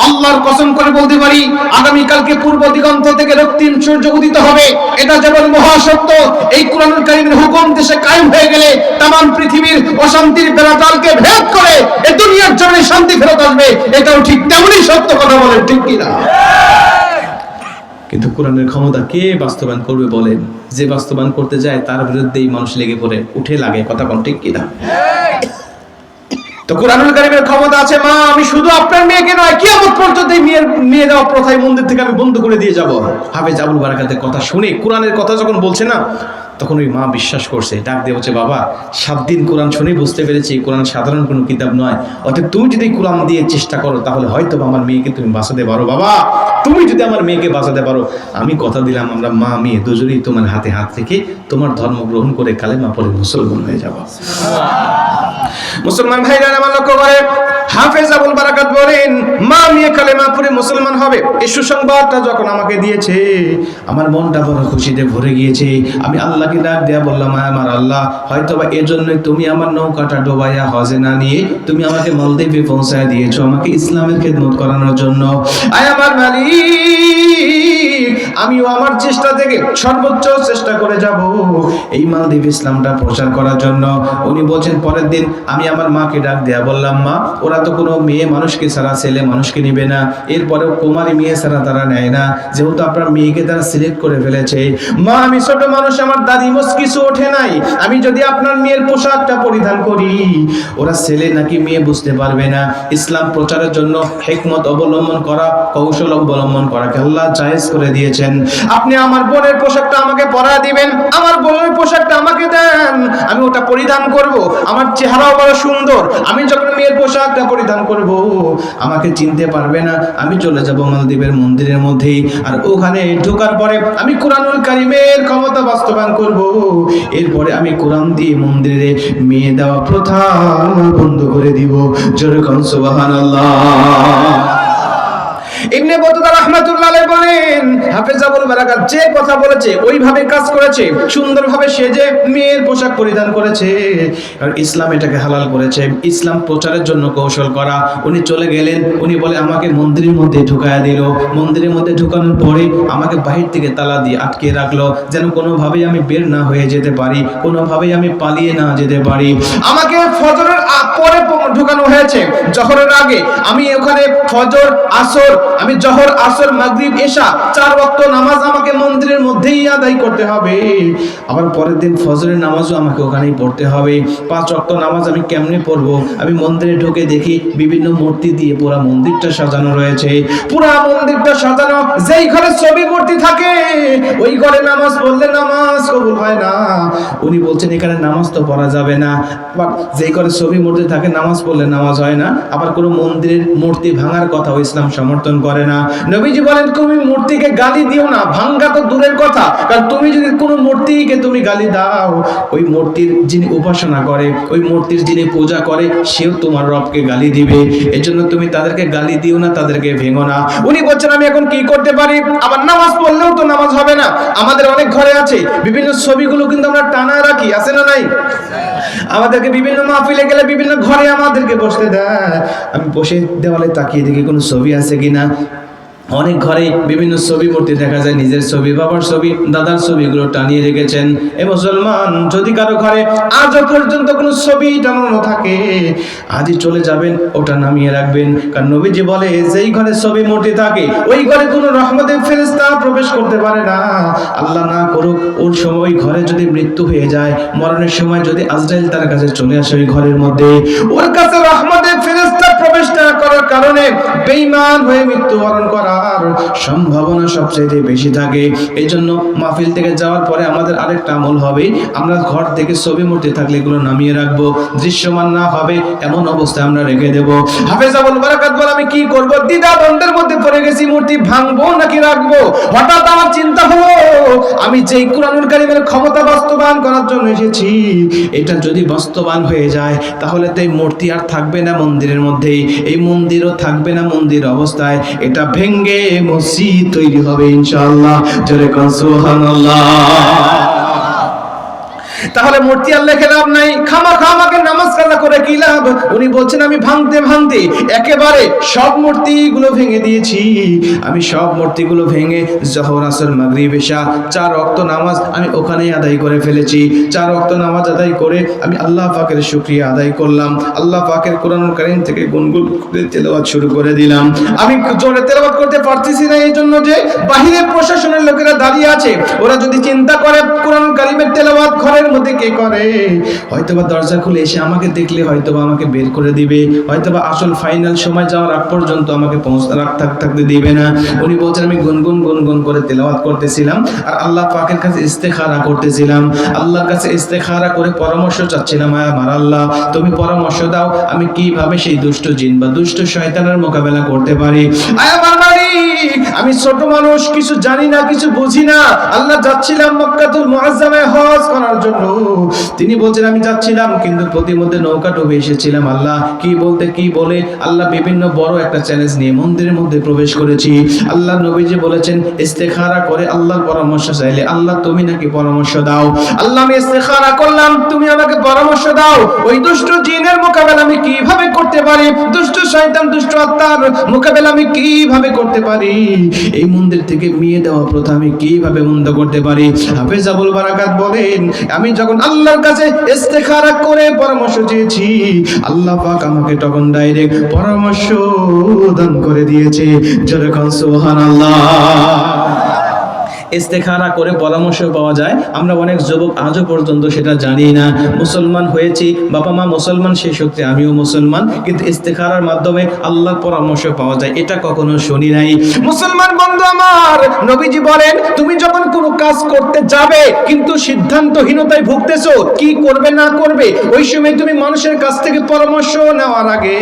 আল্লাহর কসম করে বলতে পারি আগামী কালকে পূর্ব দিগন্ত থেকে রক্তিম সূর্য উদিত হবে, এটা যেমন মহাসত্য। এই কুরআনুল কারীমের হুকুম দেশে কায়েম হয়ে গেলে তামাম পৃথিবীর অশান্তির বেড়াজালকে ভেদ করে এই দুনিয়ার জন্য শান্তি ফেরত আসবে, এটাও ঠিক তেমনই সত্য। কথা বলেন ঠিক কিনা? কিন্তু কোরআনের ক্ষমতা কে বাস্তবায়ন করবে বলেন? যে বাস্তবায়ন করতে যায় তার বিরুদ্ধেই মানুষ লেগে পড়ে, উঠে লাগে। কথা কোন ঠিক কিনা? তো তো কুরআনুল কারীমের ক্ষমতা আছে, মা আমি শুধু আপনার মেয়েকে নয় কিয়ামত পর্যন্ত এই মেয়ে দেওয়া প্রথায় মন্দির থেকে আমি বন্ধ করে দিয়ে যাব। হাফেজ আবুল বারাকাতের কথা শুনে, কোরআনের কথা যখন বলছে না, তখন ওই মা বিশ্বাস করছে, ডাক দিয়ে বলছে, বাবা 7 দিন কোরআন শুনেই বুঝতে পেরেছি কোরআন সাধারণ কোনো কিতাব নয়, অতএব তুমি যদি কোরআন দিয়ে চেষ্টা করো তাহলে হয়তো আমার মেয়েকে তুমি বাঁচাতে পারো। বাবা তুমি যদি আমার মেয়েকে বাঁচাতে পারো, আমি কথা দিলাম আমরা মা মেয়ে দুজনেই তোমার হাতে হাত রেখে তোমার ধর্ম গ্রহণ করে কালেমা পড়ে মুসলমান হয়ে যাব। মুসলমান ভাইরা আমার লক্ষ্য করে হাফেজ আবুল বারাকাত বলেন, মা মেয়ে কালেমা পড়ে মুসলমান হবে, এই সুসংবাদটা যখন আমাকে দিয়েছে আমার মনটা বড় খুশিতে ভরে গিয়েছে। আমি আল্লাহকে ডাক দেয়া বললাম, আমার আল্লাহ, হয়তোবা এজন্যই তুমি আমার নৌকাটা ডোবাইয়া হজে না নিয়ে তুমি আমাকে মালদ্বীপে পৌঁছায় দিয়েছো, আমাকে ইসলামের খেদমত করানোর জন্য। আয় আমার মালিক, আমিও আমার চেষ্টা থেকে সর্বোচ্চ চেষ্টা করে যাব এই মালদ্বীপ ইসলামটা প্রচার করার জন্য। উনি বলছেন, পরের দিন আমি আমার মাকে ডাক দেয়া বললাম, মা ওরা তো কোনো মেয়ে মানুষকে ছাড়া ছেলে মানুষকে নিবে না, এরপরেও কুমারী মেয়ে ছাড়া তারা নেয় না, যেহেতু আপনার মেয়েকে তারা সিলেক্ট করে ফেলেছে। মা আমি ছোট মানুষ, আমার দাড়ি মোছ কিছু ওঠে নাই, আমি যদি আপনার মেয়ের পোশাকটা পরিধান করি ওরা ছেলে নাকি মেয়ে বুঝতে পারবে না। ইসলাম প্রচারের জন্য হিকমত অবলম্বন করা, কৌশল অবলম্বন করাকে আল্লাহ জায়েজ করে দিয়েছেন। আপনি আমার বোনের পোশাকটা আমাকে পরা দিবেন, আমার বোনের পোশাকটা আমাকে দেন, আমি ওটা পরিধান করব। আমার চেহারাও বড় সুন্দর, আমি যখন মেয়ের পোশাকটা পরিধান করব আমাকে চিনতে পারবে না। আমি চলে যাব মালদ্বীপের মন্দিরের মধ্যেই, আর ওখানে ঢোকার পরে আমি কুরআনুল কারীমের ক্ষমতা বাস্তবায়ন করব। এরপরে আমি কোরআন দিয়ে মন্দিরে মেয়ে দেওয়া প্রথা বন্ধ করে দিব। জোরে কোন সুবহানাল্লাহ। ইবনে বতুতা রাহমাতুল্লাহ আলাইহি বলেন, হাফেজ আবুল বারাকাত যে কথা বলেছে ওইভাবে কাজ করেছে, সুন্দরভাবে সেজে মেয়ের পোশাক পরিধান করেছে, কারণ ইসলাম এটাকে হালাল করেছে। ইসলাম প্রচারের জন্য কৌশল করা। উনি চলে গেলেন, উনি বলে আমাকে মন্দিরের মধ্যে ঢুকায়া দিল। মন্দিরের মধ্যে ঢুকানোর পরে আমাকে বাহির থেকে তালা দিয়ে আটকে রাখলো, যেন কোনোভাবেই আমি বের না হয়ে যেতে পারি, কোনোভাবেই আমি পালিয়ে না যেতে পারি। আমাকে ফজরের পরে ঢুকানো হয়েছে, জোহরের আগে। আমি ওখানে ফজর আসর, আমি জোহর আসর মাগরিব এশা 4 ওয়াক্ত নামাজ আমাকে মন্দিরের মধ্যেই আদায় করতে হবে। আবার পরের দিন ফজরের নামাজও আমাকে ওখানেই পড়তে হবে। 5 ওয়াক্ত নামাজ আমি কেমনে পড়বো? আমি মন্দিরে ঢুকে দেখি বিভিন্ন মূর্তি দিয়ে পুরো মন্দিরটা সাজানো রয়েছে। পুরো মন্দিরটা সাজানো, যেই ঘরে ছবি মূর্তি থাকে ওই ঘরে নামাজ পড়লে নামাজ কবুল হয় না। উনি বলছেন এখানে নামাজ তো পড়া যাবে না, আবার যেই ঘরে ছবি মূর্তি থাকে নামাজ পড়লে নামাজ হয় না। আবার কোনো মন্দিরের মূর্তি ভাঙার কথাও ইসলাম সমর্থন করে না। নবীজি বলেন, তুমি মূর্তিকে গালি দিও না, ভাঙা তো দূরের কথা, কারণ তুমি যদি কোনো মূর্তিকে তুমি গালি দাও, ওই মূর্তির যিনি উপাসনা করে, ওই মূর্তির যিনি পূজা করে, সেও তোমার রবকে গালি দিবে। এজন্য তুমি তাদেরকে গালি দিও না, তাদেরকে ভেঙো না। উনি বলছেন আমি এখন কি করতে পারি? আবার নামাজ পড়লেও তো নামাজ হবে না। আমাদের অনেক ঘরে আছে বিভিন্ন ছবিগুলো কিন্তু আমরা টানা রাখি, আছে না নাই? আমাদেরকে বিভিন্ন মাহফিলে গেলে বিভিন্ন ঘরে আমাদেরকে বসতে দেয়, আমি বসে দেওয়ালে তাকিয়ে দেখি কোনো ছবি আছে কিনা। অনেক ঘরে বিভিন্ন ছবি মূর্তি দেখা যায়, নিজের ছবি, বাবার ছবি, দাদার ছবিগুলো টানিয়ে রেখেছেন। এ মুসলমান, যদি কারো ঘরে আজও পর্যন্ত কোনো ছবি টানানো থাকে, আজই চলে যাবেন, ওটা নামিয়ে রাখবেন। কারণ নবীজি বলে, যেই ঘরে ছবি মূর্তি থাকে ওই ঘরে কোনো রহমতের ফেরেশতা প্রবেশ করতে পারে না। আল্লাহ না করুক ওর সময় ওই ঘরে যদি মৃত্যু হয়ে যায়, মরণের সময় যদি আজরাইল তার কাছে চলে আসে ওই ঘরের মধ্যে, ওর কাছে রহমতের ফেরেশতা প্রবেশ না করার কারণে বেঈমান হয়ে মৃত্যুবরণ করার সম্ভাবনা সবচেয়ে বেশি থাকে। এই জন্য মাহফিল থেকে যাওয়ার পরে আমাদের আরেকটা আমল হবে, আমরা ঘর থেকে ছবি মূর্তি থাকলে এগুলো নামিয়ে রাখবো, দৃশ্যমান না হবে এমন অবস্থায় আমরা রেখে দেব। হাফেজ আবুল বারাকাত বলে, আমি কি করব? দ্বিধা দ্বন্দ্বের মধ্যে পড়ে গেছি, মূর্তি ভাঙবো নাকি রাখবো। হঠাৎ আমার চিন্তা হলো, আমি যেই কুরআনুল কারীমের ক্ষমতা বাস্তবায়ন করার জন্য এসেছি, এটা যদি বাস্তবায়ন হয়ে যায় তাহলে তো এই মূর্তি আর থাকবে না মন্দিরের মধ্যে, এই মন্দিরও থাকবে না মন্দির অবস্থায়, এটা ভেঙে মসজিদ তৈরি হবে ইনশাআল্লাহ। জোরে কোন সুবহানাল্লাহ। তাহলে মূর্তি আর লেখে লাভ নাই, খামাখা আমাকে নামাজ কাজা করে কি লাভ? উনি বলছেন আমি ভাঙতে ভাঙতে একেবারে সব মূর্তিগুলো ভেঙে দিয়েছি। আমি সব মূর্তিগুলো ভেঙে জোহর আসর মাগরিব এশা 4 ওয়াক্ত নামাজ আমি ওখানেই আদায় করে ফেলেছি। 4 ওয়াক্ত নামাজ আদায় করে আমি আল্লাহ পাকের শুকরিয়া আদায় করলাম। আল্লাহ পাকের কোরআনুল কারীম থেকে গুনগুন করে তেলাওয়াত শুরু করে দিলাম। আমি জোরে তেলাওয়াত করতে পারতেছি না, এই জন্য যে বাহিরে প্রশাসনের লোকেরা দাঁড়িয়ে আছে, ওরা যদি চিন্তা করে কোরআনুল কারীমের তেলাওয়াত ঘরের মধ্যে কে করে? হয়তোবা দরজা খুলে এসে আমাকে দেখলে হয়তোবা আমাকে বের করে দিবে, হয়তোবা আসল ফাইনাল সময় যাওয়ার আগ পর্যন্ত আমাকে থাকতে দিবে না। উনি বলছেন আমি গুনগুন করে তেলাওয়াত করতেছিলাম আর আল্লাহ পাকের কাছে ইস্তেখারা করতেছিলাম, আল্লাহর কাছে ইস্তেখারা করে পরামর্শ চাচ্ছিলাম, আমার আল্লাহ তুমি পরামর্শ দাও আমি কিভাবে সেই দুষ্ট জিন বা দুষ্ট শয়তানের মোকাবেলা করতে পারি। আমার মালিক, আমি ছোট মানুষ, কিছু জানি না, কিছু বুঝি না। আল্লাহ যাচ্ছিলাম মক্কাতুল মুআজ্জামায় হজ করার জন্য। তিনি বলছেন আমি যাচ্ছিলাম কিন্তু প্রতিমধ্যে নৌকা ডুবে এসেছিলাম। আল্লাহ কি বলতে কি বলে আল্লাহ বিভিন্ন বড় একটা চ্যালেঞ্জ নিয়ে মন্দিরের মধ্যে প্রবেশ করেছি। আল্লাহ নবীজি বলেছেন ইস্তেখারা করে আল্লাহর পরামর্শ চাইলে আল্লাহ তুমি নাকি পরামর্শ দাও। আল্লাহ আমি ইস্তেখারা করলাম তুমি আমাকে পরামর্শ দাও, ওই দুষ্ট জিনের মোকাবেলা আমি কিভাবে করতে পারি, দুষ্ট শয়তান দুষ্ট আত্মার মোকাবেলা আমি কিভাবে করতে পারি, এই মন্দির থেকে মেয়ে দেওয়া প্রথা আমি কিভাবে বন্ধ করতে পারি। হাফেজ আবুল বারাকাত বলেন আমি যখন আল্লাহর কাছে ইস্তেখারা করে পরামর্শ চেয়েছি আল্লাহ পাক আমাকে তখন ডাইরেক্ট পরামর্শ দান করে দিয়েছে। যেরকম সুবহানাল্লাহ। ইস্তেখারা করে পরামর্শ পাওয়া যায়। আমরা অনেক যুবক আজও পর্যন্ত সেটা জানি না। মুসলমান হয়েছি, বাবা মা মুসলমান, সেই সূত্রে আমিও মুসলমান, কিন্তু ইস্তেখারার মাধ্যমে আল্লাহর পরামর্শ পাওয়া যায় এটা কখনো শুনি নাই। মুসলমান বন্ধু আমার, নবীজি বলেন তুমি যখন কোনো কাজ করতে যাবে কিন্তু সিদ্ধান্তহীনতায় ভুগতেছো কি করবে না করবে, ওই সময় তুমি মানুষের কাছ থেকে পরামর্শ নেওয়ার আগে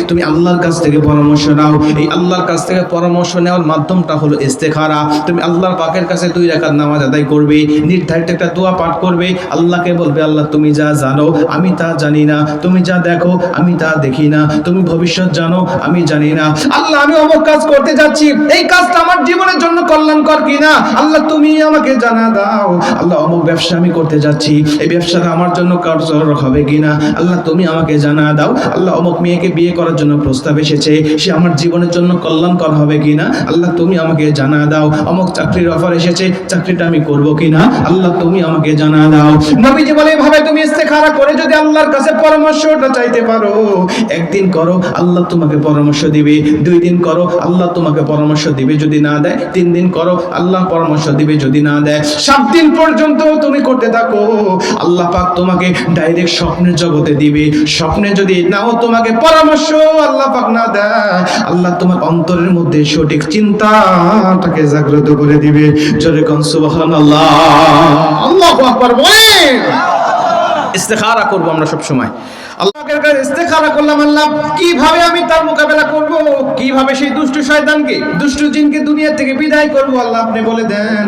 তুমি আল্লাহর কাছ থেকে পরামর্শ নাও। এই আল্লাহর কাছ থেকে পরামর্শ নেওয়ার মাধ্যমটা হলো ইস্তেখারা। তুমি আল্লাহর পাকের কাছে 2 রাকাত নামাজ আদায় করবে, নির্ধারিত একটা দোয়া পাঠ করবে, আল্লাহকে বলবে আল্লাহ তুমি যা জানো আমি তা জানি না, তুমি যা দেখো আমি তা দেখি না, তুমি ভবিষ্যৎ জানো আমি জানি না। আল্লাহ আমি অমুক কাজ করতে যাচ্ছি, এই কাজটা আমার জীবনের জন্য কল্যাণকর কিনা আল্লাহ তুমি আমাকে জানা দাও। আল্লাহ অমুক ব্যবসা আমি করতে যাচ্ছি, এই ব্যবসাটা আমার জন্য কার্যকর হবে কিনা আল্লাহ তুমি আমাকে জানা দাও। আল্লাহ অমুক মেয়েকে বিয়ে করার জন্য প্রস্তাব এসেছে, সে আমার জীবনের জন্য কল্যাণকর হবে কিনা আল্লাহ তুমি আমাকে জানা দাও। অমুক চাকরির অফার এসেছে, চাকরিটা আমি করব কিনা আল্লাহ তুমি আমাকে জানা দাও। নবীজি বলে এভাবে তুমি ইস্তেখারা করে যদি আল্লাহর কাছে পরামর্শটা চাইতে পারো, একদিন করো আল্লাহ তোমাকে পরামর্শ দিবে, 2 দিন করো আল্লাহ তোমাকে পরামর্শ দিবে, যদি না দেয় 3 দিন করো আল্লাহ পরামর্শ দিবে, যদি না দেয় 7 দিন পর্যন্ত তুমি করতে থাকো, আল্লাহ পাক তোমাকে ডাইরেক্ট স্বপ্নের জগতে দিবে। স্বপ্নে যদি নাও তোমাকে পরামর্শ আল্লাহ পাক না দেয়, আল্লাহ তোমার অন্তরের মধ্যে সঠিক চিন্তাটাকে জাগ্রত করে দিবে। জোরে কোন সুবহানাল্লাহ। আল্লাহু আকবার বলেন। ইস্তেখারা করব আমরা সব সময়। আল্লাহর কাছে ইস্তেখারা করলাম আল্লাহ কিভাবে আমি তার মোকাবেলা করব, কিভাবে সেই দুষ্ট শয়তানকে দুষ্ট জিনকে দুনিয়া থেকে বিদায় করব আল্লাহ আপনি বলে দেন।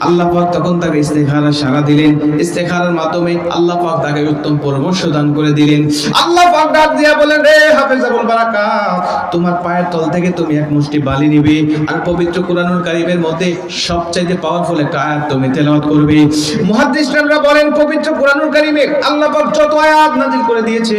আল্লাহ পাক তখন তাকে ইস্তেখারা সারা দিলেন। ইস্তেখারার মাধ্যমে আল্লাহ পাক তাকে উত্তম পরামর্শ দান করে দিলেন। আল্লাহ পাক ডাক দিয়া বলেন রে হাফেজ আবুল বারাকাত, তোমার পায়ের তল থেকে তুমি এক মুষ্টি বালি নিবে আর পবিত্র কোরআনুল কারীমের মধ্যে সবচেয়ে পাওয়ারফুল একটা আয়াত তুমি তেলাওয়াত করবে। মুহাদ্দিসরা বলেন পবিত্র কোরআনুল কারীমে আল্লাহ পাক যত আয়াত নাযিল করে দিয়েছে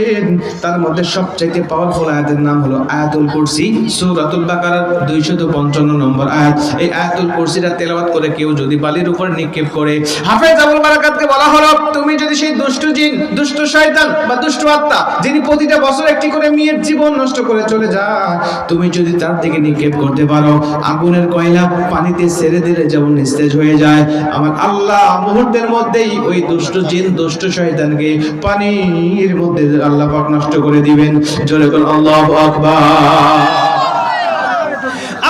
তার মধ্যে সবচেয়ে পাওয়ারফুল আয়াতের নাম হলো আয়াতুল কুরসি, সূরাতুল বাকারার 255 নম্বর আয়াত। এই আয়াতুল কুরসিটা তেলাওয়াত করে কেউ যদি বালির উপর নিক্ষেপ করে, হাফেজ আবুল বারাকাতকে বলা হলো তুমি যদি সেই দুষ্ট জিন দুষ্ট শয়তান বা দুষ্ট আত্মা যিনি প্রতিটা বছর একটি করে মেয়ের জীবন নষ্ট করে চলে যায়, তুমি যদি তার দিকে নিক্ষেপ করতে পারো, আগুনের কয়লা পানিতে ছেড়ে দিলে যেমন নিস্তেজ হয়ে যায়, আমার আল্লাহ মুহূর্তের মধ্যেই ওই দুষ্ট জিন দুষ্ট শয়তানকে পানির মধ্যে আল্লাহ পাক নষ্ট করে দিবেন। জোরে বল আল্লাহু আকবার।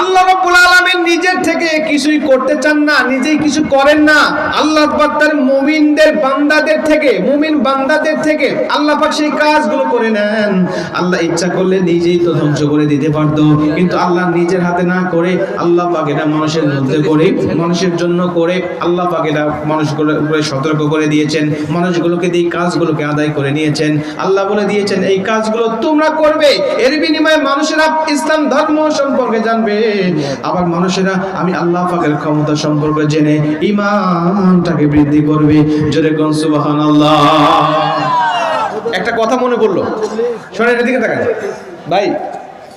আল্লাহ রাব্বুল আলামিন নিজের থেকে কিছুই করতে চান না, নিজেই কিছু করেন না। আল্লাহ পাক তার মুমিনদের বান্দাদের থেকে, মুমিন বান্দাদের থেকে আল্লাহ পাক সেই কাজগুলো করে নেন। আল্লাহ ইচ্ছা করলে নিজেই তো ধ্বংস করে দিতে পারতো, কিন্তু আল্লাহ নিজের হাতে না করে আল্লাহ পাক এটা মানুষের মধ্যে করে, মানুষের জন্য করে আল্লাহ পাক এটা মানুষগুলোকে সতর্ক করে দিয়েছেন, মানুষগুলোকে দিয়ে কাজগুলোকে আদায় করে নিয়েছেন। আল্লাহ বলে দিয়েছেন এই কাজগুলো তোমরা করবে, এর বিনিময়ে মানুষেরা ইসলাম ধর্ম সম্পর্কে জানবে, আবার মানুষেরা আমি আল্লাহ পাকের ক্ষমতা সম্পর্কে জেনে ঈমানটাকে বৃদ্ধি করবে। জোরে কোন সুবহানাল্লাহ। একটা কথা মনে পড়লো, শোনেন এদিকে তাকান ভাই,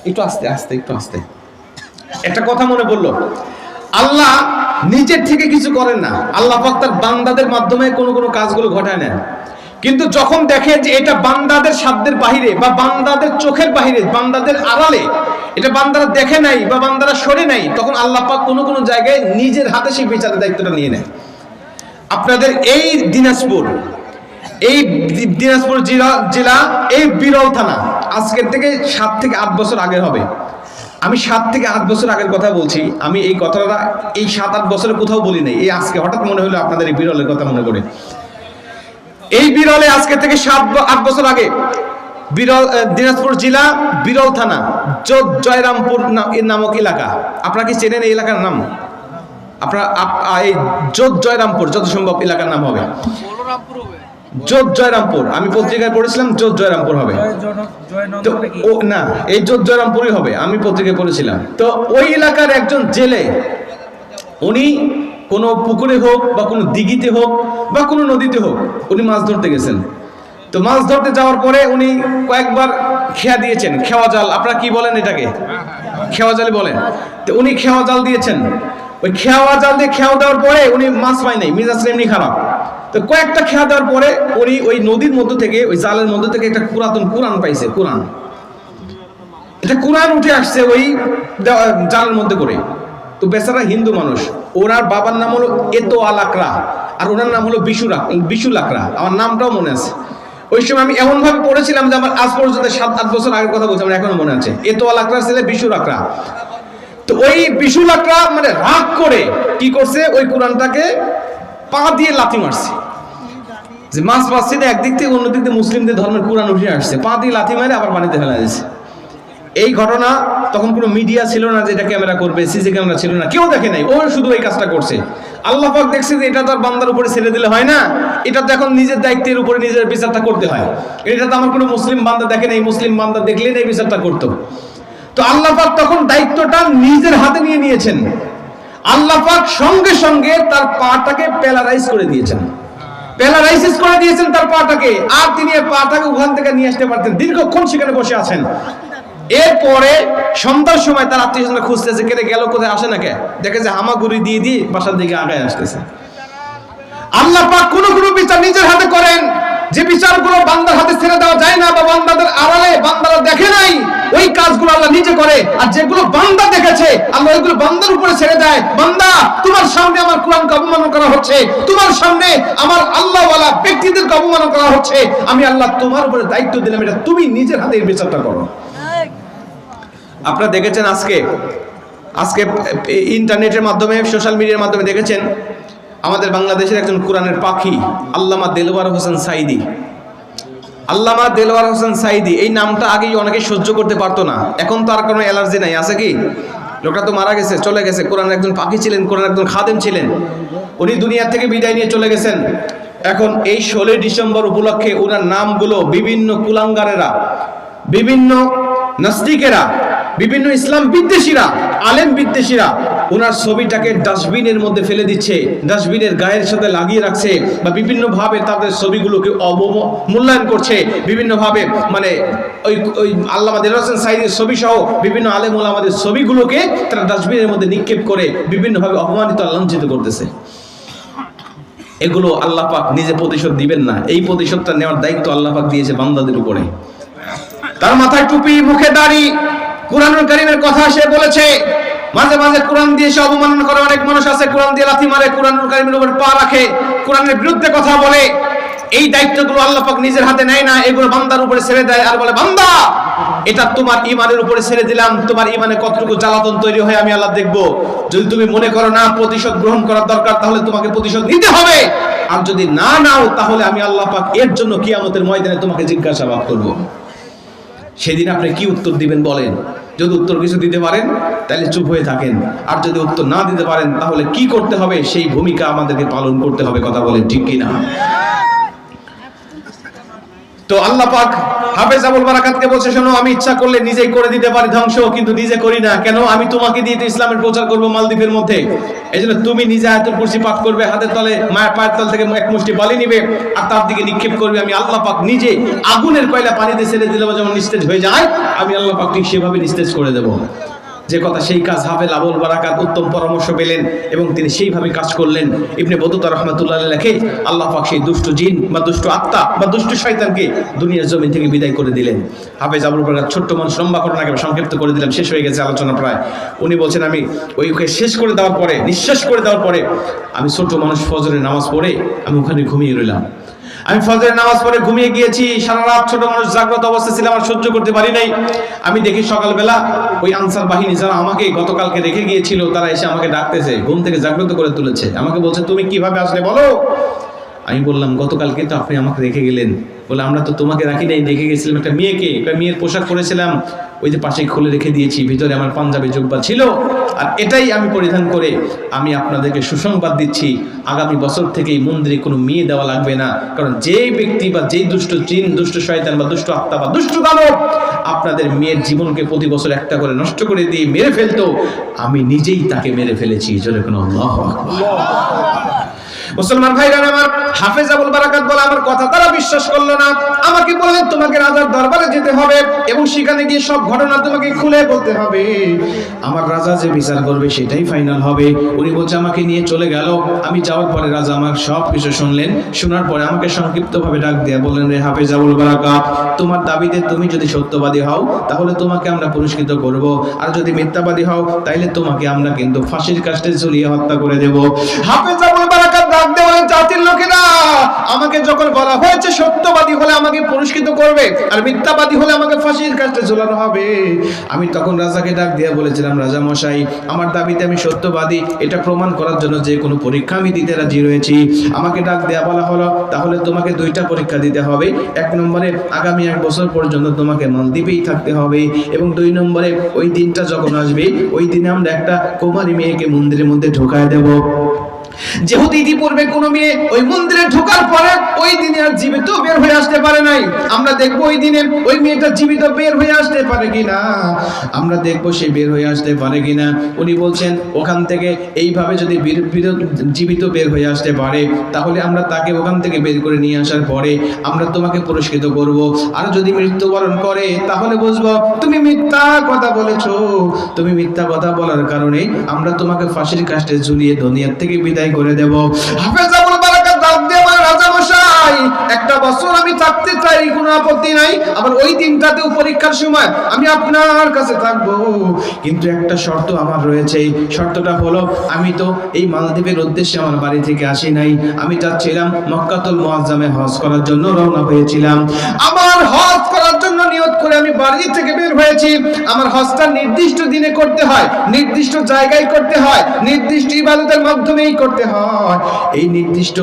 একটু আস্তে আস্তে একটু আস্তে। একটা কথা মনে পড়লো, আল্লাহ নিজের থেকে কিছু করেন না, আল্লাহ পাক তার বান্দাদের মাধ্যমে কোন কোন কাজগুলো ঘটায় নেন, কিন্তু যখন দেখে যে এটা বান্দাদের সাধ্যের বাহিরে বা বান্দাদের চোখের বাহিরে, বান্দাদের আড়ালে, এটা বান্দারা দেখে নাই বা বান্দারা সরে নাই, তখন আল্লাহ পাক কোন কোন জায়গায় নিজের হাতে সেই বিচারের দায়িত্বটা নিয়ে নেয়। আপনাদের এই দিনাজপুর, এই দিনাজপুর জেলা এই বিরল থানা আজকের থেকে 7 থেকে 8 বছর আগে হবে। আমি 7 থেকে 8 বছর আগের কথা বলছি। আমি এই কথাটা এই 7-8 বছরে কোথাও বলি নাই, এই আজকে হঠাৎ মনে হলো আপনাদের এই বিরলের কথা মনে করে। এই বিরলে আজকে থেকে 7-8 বছর আগে বিরল দিনাজপুর জেলা বিরল থানা জয়রামপুর নামক এলাকা। আপনারা কি চেনেন এই এলাকার নাম? আপনারা এই জয়রামপুর যত সম্ভব এলাকার নাম হবে জয়রামপুর। আমি পত্রিকায় পড়েছিলাম জয়রামপুর হবে, তো না এই জয়রামপুরই হবে, আমি পত্রিকায় পড়েছিলাম। তো ওই এলাকার একজন জেলে, উনি কোনো পুকুরে হোক বা কোনো দিঘিতে হোক বা কোনো নদীতে হোক উনি মাছ ধরতে গেছেন। তো মাছ ধরতে যাওয়ার পরে উনি কয়েকবার খেয়া দিয়েছেন, খেওয়া জাল, আপনারা কি বলেন এটাকে? খেওয়া জালই বলেন। তো উনি খেওয়া জাল দিয়েছেন, ওই খেওয়া জাল দিয়ে খেওয়া দেওয়ার পরে উনি মাছ পায় নাই, মেজাজটা এমনি খারাপ। তো কয়েকটা খেয়া দেওয়ার পরে উনি ওই নদীর মধ্য থেকে ওই জালের মধ্য থেকে একটা পুরাতন কোরআন পাইছে। কোরআন, এটা কোরআন উঠে আসছে ওই জালের মধ্যে করে। তো বেচারা হিন্দু মানুষ, ওনার বাবার নাম হলো এতো আলাকরা আর ওনার নাম হলো বিশু লাকড়া। আমার নামটাও মনে আছে। ওই সময় আমি এমন ভাবে পড়েছিলাম যে আমার আজ পর্যন্ত 7-8 বছর আগের কথা বলছি, আমার এখনো মনে আছে। এতো আলাকড়ার ছেলে বিশু লাকড়া। তো ওই বিশু লাকড়া মানে রাগ করে কি করছে, ওই কোরআনটাকে পা দিয়ে লাথি মারছে। যে মাছ পাচ্ছে না, একদিক থেকে অন্য দিক থেকে মুসলিমদের ধর্মের কোরআন উঠে আসছে, পা দিয়ে লাথি মারে আবার পানিতে ফেলা দিয়েছে। এই ঘটনা তখন কোনো মিডিয়া ছিল না যেটা ক্যামেরা করবে, সিসি ক্যামেরা ছিল না, কেউ দেখে নাই, ও শুধু এই কাজটা করছে। আল্লাহ পাক দেখছে যে এটা তো আর বান্দার উপরে ছেড়ে দিলে হয় না, এটা তো এখন নিজের দায়িত্বের উপরে নিজের বিচারটা করতে হয়। এটা তো আমার কোনো মুসলিম বান্দা দেখে নাই, মুসলিম বান্দা দেখলেই এই বিচারটা করতো। তো আল্লাহ পাক তখন দায়িত্বটা নিজের হাতে নিয়ে নিয়েছেন। আল্লাহ পাক সঙ্গে সঙ্গে তার পাটাকে প্যারালাইজ করে দিয়েছেন, প্যারালাইসিস করে দিয়েছেন তার পাটাকে। আর তিনি এই পাটাকে ওখান থেকে নিয়ে আসতে পারতেন, দীর্ঘক্ষণ সেখানে বসে আছেন। এরপরে সন্ধ্যার সময় তার আত্মীয়স্বজনরা খুঁজতেছে, কেটে গেল কোথায়, আসে না কে, দেখে যে হামাগুড়ি দিয়ে দিয়ে বাসার দিকে আগায় আসতেছে। আল্লাহ পাক কোন কোন বিচার নিজের হাতে করেন, যে বিচারগুলো বান্দার হাতে ছেড়ে দেওয়া যায় না বা বান্দাদের আড়ালে বান্দারা দেখে নাই, ওই কাজগুলো আল্লাহ নিজে করে। আর যেগুলো বান্দা দেখেছে আল্লাহ ওইগুলো বান্দার উপরে ছেড়ে দেয়। বান্দা, তোমার সামনে আমার কোরআনকে অবমাননা করা হচ্ছে, তোমার সামনে আমার আল্লাহওয়ালা ব্যক্তিদেরকে অবমাননা করা হচ্ছে, আমি আল্লাহ তোমার উপরে দায়িত্ব দিলাম, এটা তুমি নিজের হাতে এই বিচারটা করো। আপনারা দেখেছেন আজকে ইন্টারনেটের মাধ্যমে, সোশ্যাল মিডিয়ার মাধ্যমে দেখেছেন আমাদের বাংলাদেশের একজন কোরআনের পাখি আল্লামা দেলওয়ার হোসেন সাইদি। আল্লামা দেলওয়ার হোসেন সাইদি এই নামটা আগেই অনেকে সহ্য করতে পারতো না, এখন তো আর কোনো অ্যালার্জি নাই, আছে কি? লোকটা তো মারা গেছে, চলে গেছে। কোরআনের একজন পাখি ছিলেন, কোরআনের একজন খাদেম ছিলেন, উনি দুনিয়া থেকে বিদায় নিয়ে চলে গেছেন। এখন এই 16 ডিসেম্বর উপলক্ষে ওনার নামগুলো বিভিন্ন কুলাঙ্গারেরা, বিভিন্ন নাস্তিকেরা, বিভিন্ন ইসলাম বিদ্বেষীরা, আলেম বিদ্বেষীরা ওনার ছবিটাকে ডাস্টবিনের মধ্যে ফেলে দিচ্ছে, ডাস্টবিনের গায়ের সাথে লাগিয়ে রাখছে, বা বিভিন্নভাবে তাদের ছবিগুলোকে অবমূল্যায়ন করছে, বিভিন্নভাবে মানে ওই আল্লামা দেলওয়ার হোসেন সাইদির ছবি সহ বিভিন্ন আলেম ওলামাদের ছবিগুলোকে তারা ডাস্টবিনের মধ্যে নিক্ষেপ করে বিভিন্নভাবে অপমানিত লাঞ্ছিত করতেছে। এগুলো আল্লাহ পাক নিজে প্রতিশোধ দিবেন না, এই প্রতিশোধটা নেওয়ার দায়িত্ব আল্লাহ পাক দিয়েছে বান্দাদের উপরে। তার মাথায় টুপি, মুখে দাড়ি, কোরআনুল কারীমের কথা সে বলেছে। মাঝে মাঝে কোরআন দিয়ে সে অবমাননা করে, অনেক মানুষ আছে কোরআন দিয়ে লাথি মারে, কোরআনুল কারীমের উপর পা রাখে, কোরআনের বিরুদ্ধে কথা বলে। এই দায়িত্বগুলো আল্লাহ পাক নিজের হাতে নেয় না, এগুলো বান্দার উপরে ছেড়ে দেয় আর বলে, বান্দা এটা তোমার ঈমানের উপরে ছেড়ে দিলাম, তোমার ঈমানে কতটুকু জ্বালাতন তৈরি হয় আমি আল্লাহ দেখব। যদি তুমি মনে করো না প্রতিশোধ গ্রহণ করার দরকার, তাহলে তোমাকে প্রতিশোধ নিতে হবে। আর যদি না নাও, তাহলে আমি আল্লাহ পাক এর জন্য কিয়ামতের ময়দানে তোমাকে জিজ্ঞাসাবাদ করব। সেদিন আপনি কি উত্তর দিবেন বলেন? যদি উত্তর কিছু দিতে পারেন তাহলে চুপ হয়ে থাকেন, আর যদি উত্তর না দিতে পারেন তাহলে কি করতে হবে সেই ভূমিকা আমাদেরকে পালন করতে হবে। কথা বলেন ঠিক কিনা? তো আল্লাহ পাক হাফেজ আবুল বারাকাতকে বলছে, শোনো আমি ইচ্ছা করলে নিজেই করে দিতে পারি ধ্বংস, কিন্তু নিজে করি না। কেন? আমি তোমাকে দিয়ে তো ইসলামের প্রচার করবো মালদ্বীপের মধ্যে। এই জন্য তুমি নিজে আয়াতুল কুরসি পাঠ করবে, হাতের তলে মায়ের পায়ের তল থেকে এক মুষ্টি বালি নিবে আর তার দিকে নিক্ষেপ করবে। আমি আল্লাহ পাক নিজে আগুনের কয়লা পানিতে ছেড়ে দিলে যেমন নিস্তেজ হয়ে যায়, আমি আল্লাহ পাক ঠিক সেভাবে নিস্তেজ করে দেবো। যে কথা সেই কাজ হাফেজ আবুল বারাকাত উত্তম পরামর্শ পেলেন এবং তিনি সেইভাবে কাজ করলেন। ইবনে বতুতা রাহমাতুল্লাহ আলাইহি লেখে, আল্লাহ পাক সেই দুষ্ট জিন বা দুষ্ট আত্মা বা দুষ্ট শয়তানকে দুনিয়ার জমিন থেকে বিদায় করে দিলেন। হাফেজ আবুল বারাকাত ছোট্ট মানুষ, লম্বা ঘটনাকে সংক্ষিপ্ত করে দিলাম, শেষ হয়ে গেছে আলোচনা প্রায়। উনি বলছেন, আমি ওইকে শেষ করে দেওয়ার পরে, নিঃশ্বাস করে দেওয়ার পরে আমি ছোট মানুষ ফজরের নামাজ পড়ে আমি ওখানে ঘুমিয়ে রইলাম। আমি ফজরের নামাজ পড়ে ঘুমিয়ে গিয়েছি, সারা রাত ছোট মানুষ জাগ্রত অবস্থায় ছিলাম, আর সহ্য করতে পারি নাই। আমি দেখি সকালবেলা ওই আনসার বাহিনী যারা আমাকে গতকালকে রেখে গিয়েছিল তারা এসে আমাকে ডাকতেছে, ঘুম থেকে জাগ্রত করে তুলেছে। আমাকে বলছে তুমি কিভাবে আসলে বলো। আমি বললাম গতকালকে তো আপনি আমাকে রেখে গেলেন। বলে আমরা তো তোমাকে রাখি নাই, রেখে গেছিলাম একটা মেয়েকে, একটা মেয়ের পোশাক পরেছিলাম, ওই যে পাশে খুলে রেখে দিয়েছি, ভিতরে আমার পাঞ্জাবি জুব্বা ছিল, আর এটাই আমি পরিধান করে আমি আপনাদেরকে সুসংবাদ দিচ্ছি, আগামী বছর থেকেই মন্দিরে কোনো মেয়ে দেওয়া লাগবে না। কারণ যে ব্যক্তি বা যেই দুষ্ট জিন, দুষ্ট শয়তান বা দুষ্ট আত্মা বা দুষ্ট দানব আপনাদের মেয়ের জীবনকে প্রতি বছর একটা করে নষ্ট করে দিয়ে মেরে ফেলতো, আমি নিজেই তাকে মেরে ফেলেছি। জোরে কোনো আল্লাহু আকবার। মুসলমান ভাইরা আমার, হাফেজ আবুল বারাকাত বলে আমার কথা তারা বিশ্বাস করলো না। আমাকে বললেন তোমাকে রাজার দরবারে যেতে হবে এবং সেখানে গিয়ে সব ঘটনা তোমাকে খুলে বলতে হবে, আমার রাজা যে বিচার করবে সেটাই ফাইনাল হবে। উনি বলছে আমাকে নিয়ে চলে গেল। আমি যাওয়ার পরে রাজা আমার সব কিছু শুনলেন, শোনার পরে আমাকে সংক্ষিপ্তভাবে ডাক দিয়ে বললেন, রে হাফেজ আবুল বারাকাত, তোমার দাবিতে তুমি যদি সত্যবাদী হও তাহলে তোমাকে আমরা পুরস্কৃত করব, আর যদি মিথ্যাবাদী হও তাইলে তোমাকে আমরা কিন্তু ফাঁসির কাস্টে ঝুলিয়ে হত্যা করে দেব। হাফেজ আবুল বারাকাত জাতির লোকেরা, আমাকে যখন বলা হয়েছে সত্যবাদী হলে আমাকে পুরস্কৃত করবে আর মিথ্যাবাদী হলে আমাকে ফাঁসির কাস্টে ঝোলানো হবে, আমি তখন রাজাকে ডাক দিয়ে বলেছিলাম, রাজা মশাই, আমার দাবিতে আমি সত্যবাদী, এটা প্রমাণ করার জন্য যে কোনো পরীক্ষা আমি দিতে রাজি রয়েছি। আমাকে ডাক দেয়া বলা হলো, তাহলে তোমাকে দুইটা পরীক্ষা দিতে হবে। এক নম্বরে আগামী 1 বছর পর্যন্ত তোমাকে মালদ্বীপেই থাকতে হবে, এবং 2 নম্বরে ওই দিনটা যখন আসবে ওই দিনে আমরা একটা কুমারী মেয়েকে মন্দিরের মধ্যে ঢোকায় দেব। যেহেতু ইতিপূর্বে কোনো মেয়ে ওই মন্দিরে ঢোকার পরে ওই দিনে আর জীবিত বের হয়ে আসতে পারে নাই, আমরা দেখবো ওই দিনে ওই মেয়েটা জীবিত বের হয়ে আসতে পারে কিনা, আমরা দেখবো সে বের হয়ে আসতে পারে কিনা। উনি বলছেন ওখান থেকে এইভাবে যদি জীবিত বের হয়ে আসতে পারে তাহলে আমরা তাকে ওখান থেকে বের করে নিয়ে আসার পরে আমরা তোমাকে পুরস্কৃত করব, আর যদি মৃত্যুবরণ করে তাহলে বুঝবো তুমি মিথ্যা কথা বলেছো, তুমি মিথ্যা কথা বলার কারণে আমরা তোমাকে ফাঁসির কাস্টে ঝুলিয়ে দুনিয়া থেকে বিদায় করে দেব। হাফেজ আবুল বারাকাত ডাক দিয়ে বলে, রাজা মশাই, 1 বছর আমি থাকতে চাই, কোনো আপত্তি নাই, আবার ওই দিনটাতেও পরীক্ষার সময় আমি আপনার কাছে থাকবো, কিন্তু একটা শর্ত আমার রয়েছে। শর্তটা হলো আমি তো এই মালদ্বীপের উদ্দেশ্যে আমার বাড়ি থেকে আসি নাই, আমি যাচ্ছিলাম মক্কাতুল মুআজ্জামে হজ করার জন্য রওনা হয়েছিলাম। আমার হজ করার জন্য নিয়ত করে আমি বাড়ি থেকে বের হয়েছি। আমার হজটা নির্দিষ্ট দিনে করতে হয়, নির্দিষ্ট জায়গায় করতে হয়, নির্দিষ্ট ইবাদতের মাধ্যমেই করতে হয়। এই নির্দিষ্ট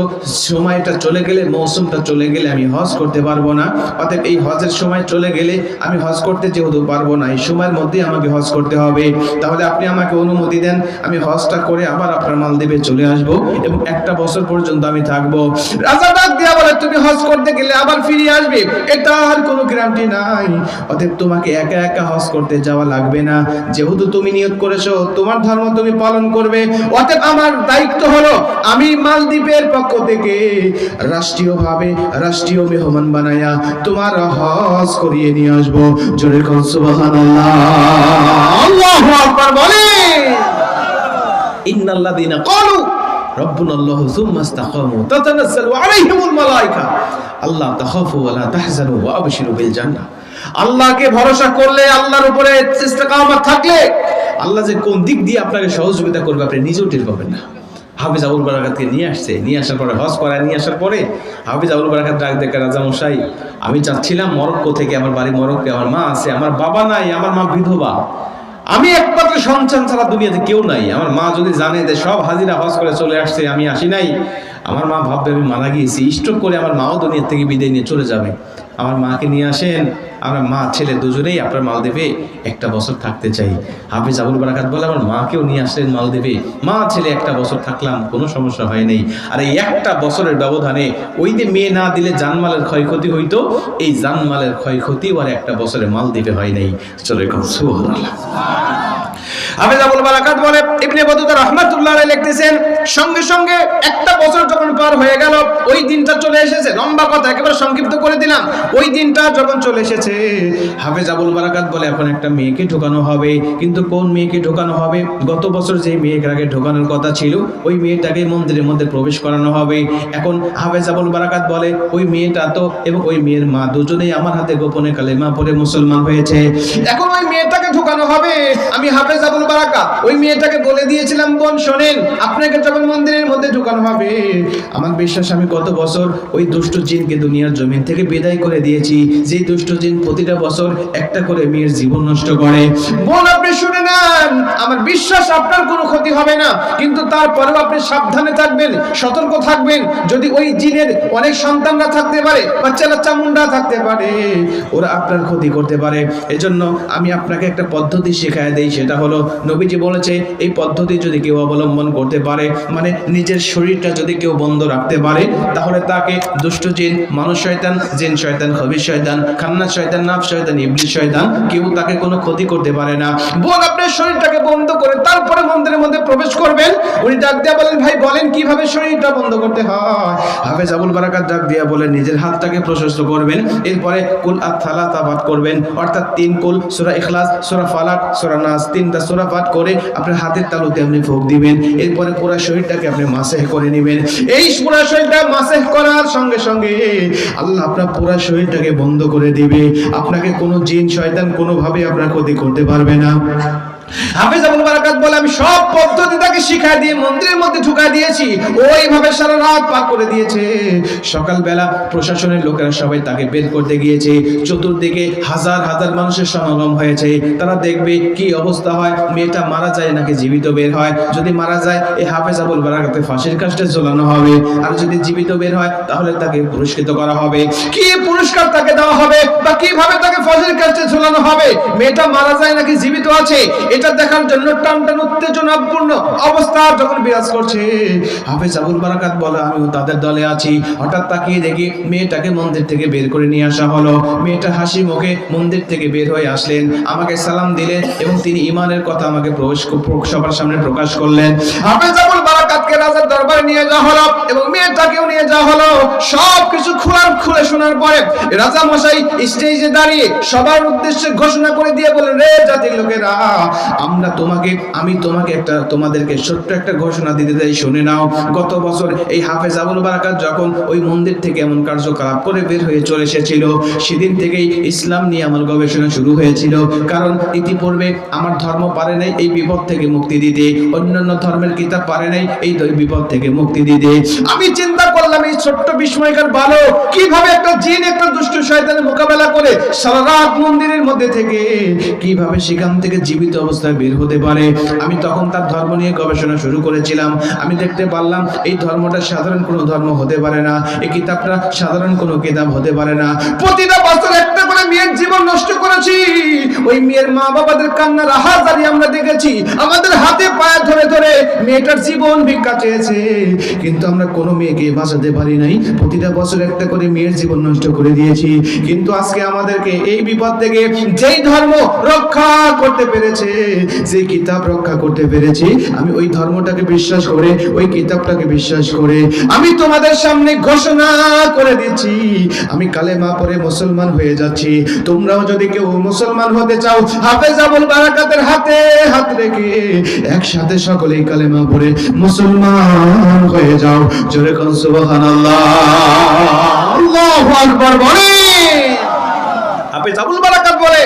সময়টা চলে গেলে, মৌসুমটা চলে গেলে আমি হজ করতে পারবো না। অতএব এই হজের সময় চলে গেলে আমি হজ করতে যেহেতু পারবো না, এই সময়ের মধ্যেই আমাকে হজ করতে হবে। তাহলে আপনি আমাকে অনুমতি দেন, আমি হজটা করে আবার আপনার মালদ্বীপে চলে আসবো এবং 1 বছর পর্যন্ত আমি থাকবো। রাজা ডাক দিয়া বলে, তুমি হজ করতে গেলে আবার ফিরে আসবে, এটার কোনো গ্যারান্টি নাই। অতএব তোমাকে একা একা হজ করতে যাওয়া লাগবে না, যেহেতু তুমি নিয়ত করেছো তোমার ধর্ম তুমি পালন করবে। অতএব আমার দায়িত্ব হলো আমি মালদ্বীপের পক্ষ থেকে রাষ্ট্রীয়ভাবে রাষ্ট্রীয় মেহমান বানায়া তোমার হজ করিয়ে নিয়ে আসবো। জোরে কোন সুবহানাল্লাহ, আল্লাহু আকবার বলে। ইন্নাল্লাযীনা ক্বালু রাব্বুনাল্লাহু সুম্মা ইসতাকামু তাতানাজ্জালু আলাইহিমুল মালায়েকা আল্লা তাখাফু ওয়া লা তাহজানু ওয়া আবশিরু বিল জান্নাহ। আল্লাহকে ভরসা করলে, আল্লাহর উপরে ইস্তেকামত থাকলে আল্লাহ যে কোন দিক দিয়ে আপনাকে সহযোগিতা করবে আপনি নিজেও টের পাবেন না। হাফেজ আবুল বারাকাতকে নিয়ে আসছে, নিয়ে আসার পরে হজ করায় নিয়ে আসার পরে হাফেজ আবুল বারাকাত ডাক দেখে, রাজা মশাই, আমি যাচ্ছিলাম মরক্কো থেকে, আমার বাড়ি মরক্কো, আমার মা আছে, আমার বাবা নাই, আমার মা বিধবা, আমি একমাত্র সন্তান ছাড়া দুনিয়াতে কেউ নাই। আমার মা যদি জানে যে সব হাজিরা হজ করে চলে আসছে, আমি আসি নাই, আমার মা ভাববে আমি মারা গিয়েছি, স্ট্রোক করে আমার মাও দুনিয়া থেকে বিদায় নিয়ে চলে যাবে। আমার মাকে নিয়ে আসেন, আমরা মা ছেলে দুজনেই আপনার মালদ্বীপে 1 বছর থাকতে চাই। হাফেজ আবুল বারাকাত বলে, আমার মাকেও নিয়ে আসলেন মালদ্বীপে, মা ছেলে 1 বছর থাকলাম, কোনো সমস্যা হয় নাই। আর এই 1 বছরের ব্যবধানে ওই যে মেয়ে না দিলে জানমালের ক্ষয়ক্ষতি হইতো, এই জানমালের ক্ষয়ক্ষতি আর 1 বছরে মালদ্বীপে হয় নাই। চলে সুবহানাল্লাহ। হাফেজ আবুল বারাকাত বলে, ইবনে বতুতা রাহমাতুল্লাহ আলাইহি লিখতেছেন, সঙ্গে সঙ্গে 1 বছর যখন পার হয়ে গেল ওই দিনটা চলে এসেছে। লম্বা কথা একেবারে সংক্ষিপ্ত করে দিলাম। ওই দিনটা যখন চলে এসেছে, হাফেজ আবুল বারাকাত বলে এখন একটা মেয়েকে ঢোকানো হবে, কিন্তু কোন মেয়েকে ঢোকানো হবে? গত বছর যে মেয়েটাকে ঢোকানোর কথা ছিল ওই মেয়েটাকে মন্দিরের মধ্যে প্রবেশ করানো হবে। এখন হাফেজ আবুল বারাকাত বলে, ওই মেয়েটা তো এবং ওই মেয়ের মা দুজনেই আমার হাতে গোপনে কালেমা পড়ে মুসলমান হয়েছে। এখন ওই মেয়েটাকে ঢোকানো হবে। আমি হাফেজ আবুল বারাকাত ওই মেয়েটাকে বলে দিয়েছিলাম, বোন শোনেন, আপনাকে যখন মন্দিরের মধ্যে ঢুকানো হবে, আমার বিশ্বাস আমি গত বছর ওই দুষ্ট জিনকে দুনিয়ার জমিন থেকে বিদায় করে দিয়েছি, যে দুষ্ট জিন প্রতিটা বছর একটা করে মেয়ের জীবন নষ্ট করে। বোন আপনি শুনে নেন, আমার বিশ্বাস আপনার কোনো ক্ষতি হবে না, কিন্তু তারপরেও আপনি সাবধানে থাকবেন, সতর্ক থাকবেন। যদি ওই জিনের অনেক সন্তানরা থাকতে পারে, বাচ্চারা চামুন্ডা থাকতে পারে, ওরা আপনার ক্ষতি করতে পারে। এজন্য আমি আপনাকে একটা পদ্ধতি শেখায় দেই, সেটা হলো নবীজি বলেছে এই পদ্ধতি যদি কেউ অবলম্বন করতে পারে, মানে নিজের শরীরটা যদি কেউ বন্ধ রাখতে পারে, তাহলে তাকে দুষ্ট জিন, মানুষ শয়তান, জিন শয়তান, খবিশ শয়তান, খান্নাস শয়তান, নাফস শয়তান, ইবলিস শয়তান, কেউ তাকে কোনো ক্ষতি করতে পারে না। বোন আপনার শরীরটাকে বন্ধ করে তারপরে মন্দিরের মধ্যে প্রবেশ করবেন। উনি ডাক দিয়া বলেন, ভাই বলেন কিভাবে শরীরটা বন্ধ করতে হয়? হাফেজ আবুল বারাকাত ডাক দিয়া বলেন, নিজের হাতটাকে প্রশস্ত করবেন, এরপরে কুল আত-থালাতা পাঠ করবেন, অর্থাৎ 3 কুল, সূরা ইখলাস, সূরা ফালাক, সূরা নাস, 3টা সূরা পাঠ করে আপনার হাতের তালুতে আপনি ফুঁক দিবেন। এরপরে পুরো শরীরটাকে আপনি মাসেহ করে নেবেন। এই পুরো শরীরটা মাসেহ করার সঙ্গে সঙ্গে আল্লাহ আপনার পুরো শরীরটাকে বন্ধ করে দিবে। আপনাকে কোনো জিন শয়তান কোনোভাবে আপনার ক্ষতি করতে পারবে না। হাফেজ আবুল বারাকাত বলে, আমি সব পদ্ধতি তাকে শিখায় দিয়ে মন্দিরের মধ্যে ঢুকায় দিয়েছি, ওইভাবে সারা রাত পার করে দিয়েছে। সকালবেলা প্রশাসনের লোকেরা সবাই তাকে বের করতে গিয়েছে, চতুর্দিকে হাজার হাজার মানুষের সমাগম হয়েছে। তারা দেখবে কি অবস্থা হয়, মেয়েটা মারা যায় নাকি জীবিত বের হয়। যদি মারা যায় এই হাফেজ আবুল বারাকাতকে ফাঁসির কাস্টে ঝোলানো হবে, আর যদি জীবিত বের হয় তাহলে তাকে পুরস্কৃত করা হবে। কি পুরস্কার তাকে দেওয়া হবে বা কিভাবে তাকে ফাঁসির কাস্টে ঝোলানো হবে, মেয়েটা মারা যায় নাকি জীবিত আছে, এটা দেখার জন্য টানটান উত্তেজনাপূর্ণ অবস্থা যখন বিরাজ করছে, হাফেজ আবুল বারাকাত বলে আমিও তাদের দলে আছি। হঠাৎ তাকিয়ে দেখি মেয়েটাকে মন্দির থেকে বের করে নিয়ে আসা হলো। মেয়েটা হাসি মুখে মন্দির থেকে বের হয়ে আসলেন, আমাকে সালাম দিলেন এবং তিনি ঈমানের কথা আমাকে সবার সামনে প্রকাশ করলেন। হাফেজ আবুল বারাকাতকে রাজার দরবারে নিয়ে যাওয়া হলো এবং মেয়েটাকেও নিয়ে যাওয়া হলো। সবকিছু খুলে শোনার পরে রাজা মশাই স্টেজে দাঁড়িয়ে সবার উদ্দেশ্যে ঘোষণা করে দিয়ে বলেন, রে জাতির লোকেরা, আমি তোমাকে তোমাদেরকে ছোট্ট একটা ঘোষণা দিতে চাই, শুনে নাও। গত বছর এই হাফেজ আবুল বারাকাত যখন ওই মন্দির থেকে এমন কার্যকলাপ করে বের হয়ে চলে এসেছিল, সেদিন থেকেই ইসলাম নিয়ে আমার গবেষণা শুরু হয়েছিল। কারণ ইতিপূর্বে আমার ধর্ম পারে নাই এই বিপদ থেকে মুক্তি দিতে, অন্যান্য ধর্মের কিতাব পারে নাই এই বিপদ থেকে মুক্তি দিতে। আমি চিন্তা করলাম এই ছোট্ট বিস্ময়কর বালক কিভাবে একটা জিন, একটা দুষ্ট শয়তানের মোকাবেলা করে সারা রাত মন্দিরের মধ্যে থেকে কিভাবে সেখান থেকে জীবিত অবস্থায় বের হতে পারে। আমি তখন তার ধর্ম নিয়ে গবেষণা শুরু করেছিলাম। আমি দেখতে পারলাম এই ধর্মটা সাধারণ কোনো ধর্ম হতে পারে না, এই কিতাবটা সাধারণ কোনো কিতাব হতে পারে না। প্রতিটা বছর একটা করে মেয়ের জীবন নষ্ট করেছি, ওই মেয়ের মা বাবাদের কান্নার আহাজারি আমরা দেখেছি, আমাদের হাতে পায়ে ধরে ধরে মেয়েটার জীবন ভিক্ষা চেয়েছে, কিন্তু আমরা কোনো মেয়েকে বাঁচাতে পারি নাই। প্রতিটা বছর একটা করে মেয়ের জীবন নষ্ট করে দিয়েছি, কিন্তু আজকে আমাদেরকে এই বিপদ থেকে যেই ধর্ম রক্ষা করতে পেরেছে, যে কিতাব রক্ষা করতে পেরেছি, আমি ওই ধর্মটাকে বিশ্বাস করে, ওই কিতাবটাকে বিশ্বাস করে আমি তোমাদের সামনে ঘোষণা করে দিচ্ছি, আমি কালেমা পড়ে মুসলমান হয়ে যাচ্ছি। তোমরাও যদি কেউ মুসলমান হতে চাও, হাফেজ আবুল বারাকাতের হাতে হাত রেখে একসাথে সকলেই কালেমা পড়ে মুসলমান হয়ে যাও। জোরে কোন সুবহানাল্লাহ, আল্লাহু আকবার বলে। হাফেজ আবুল বারাকাত বলে,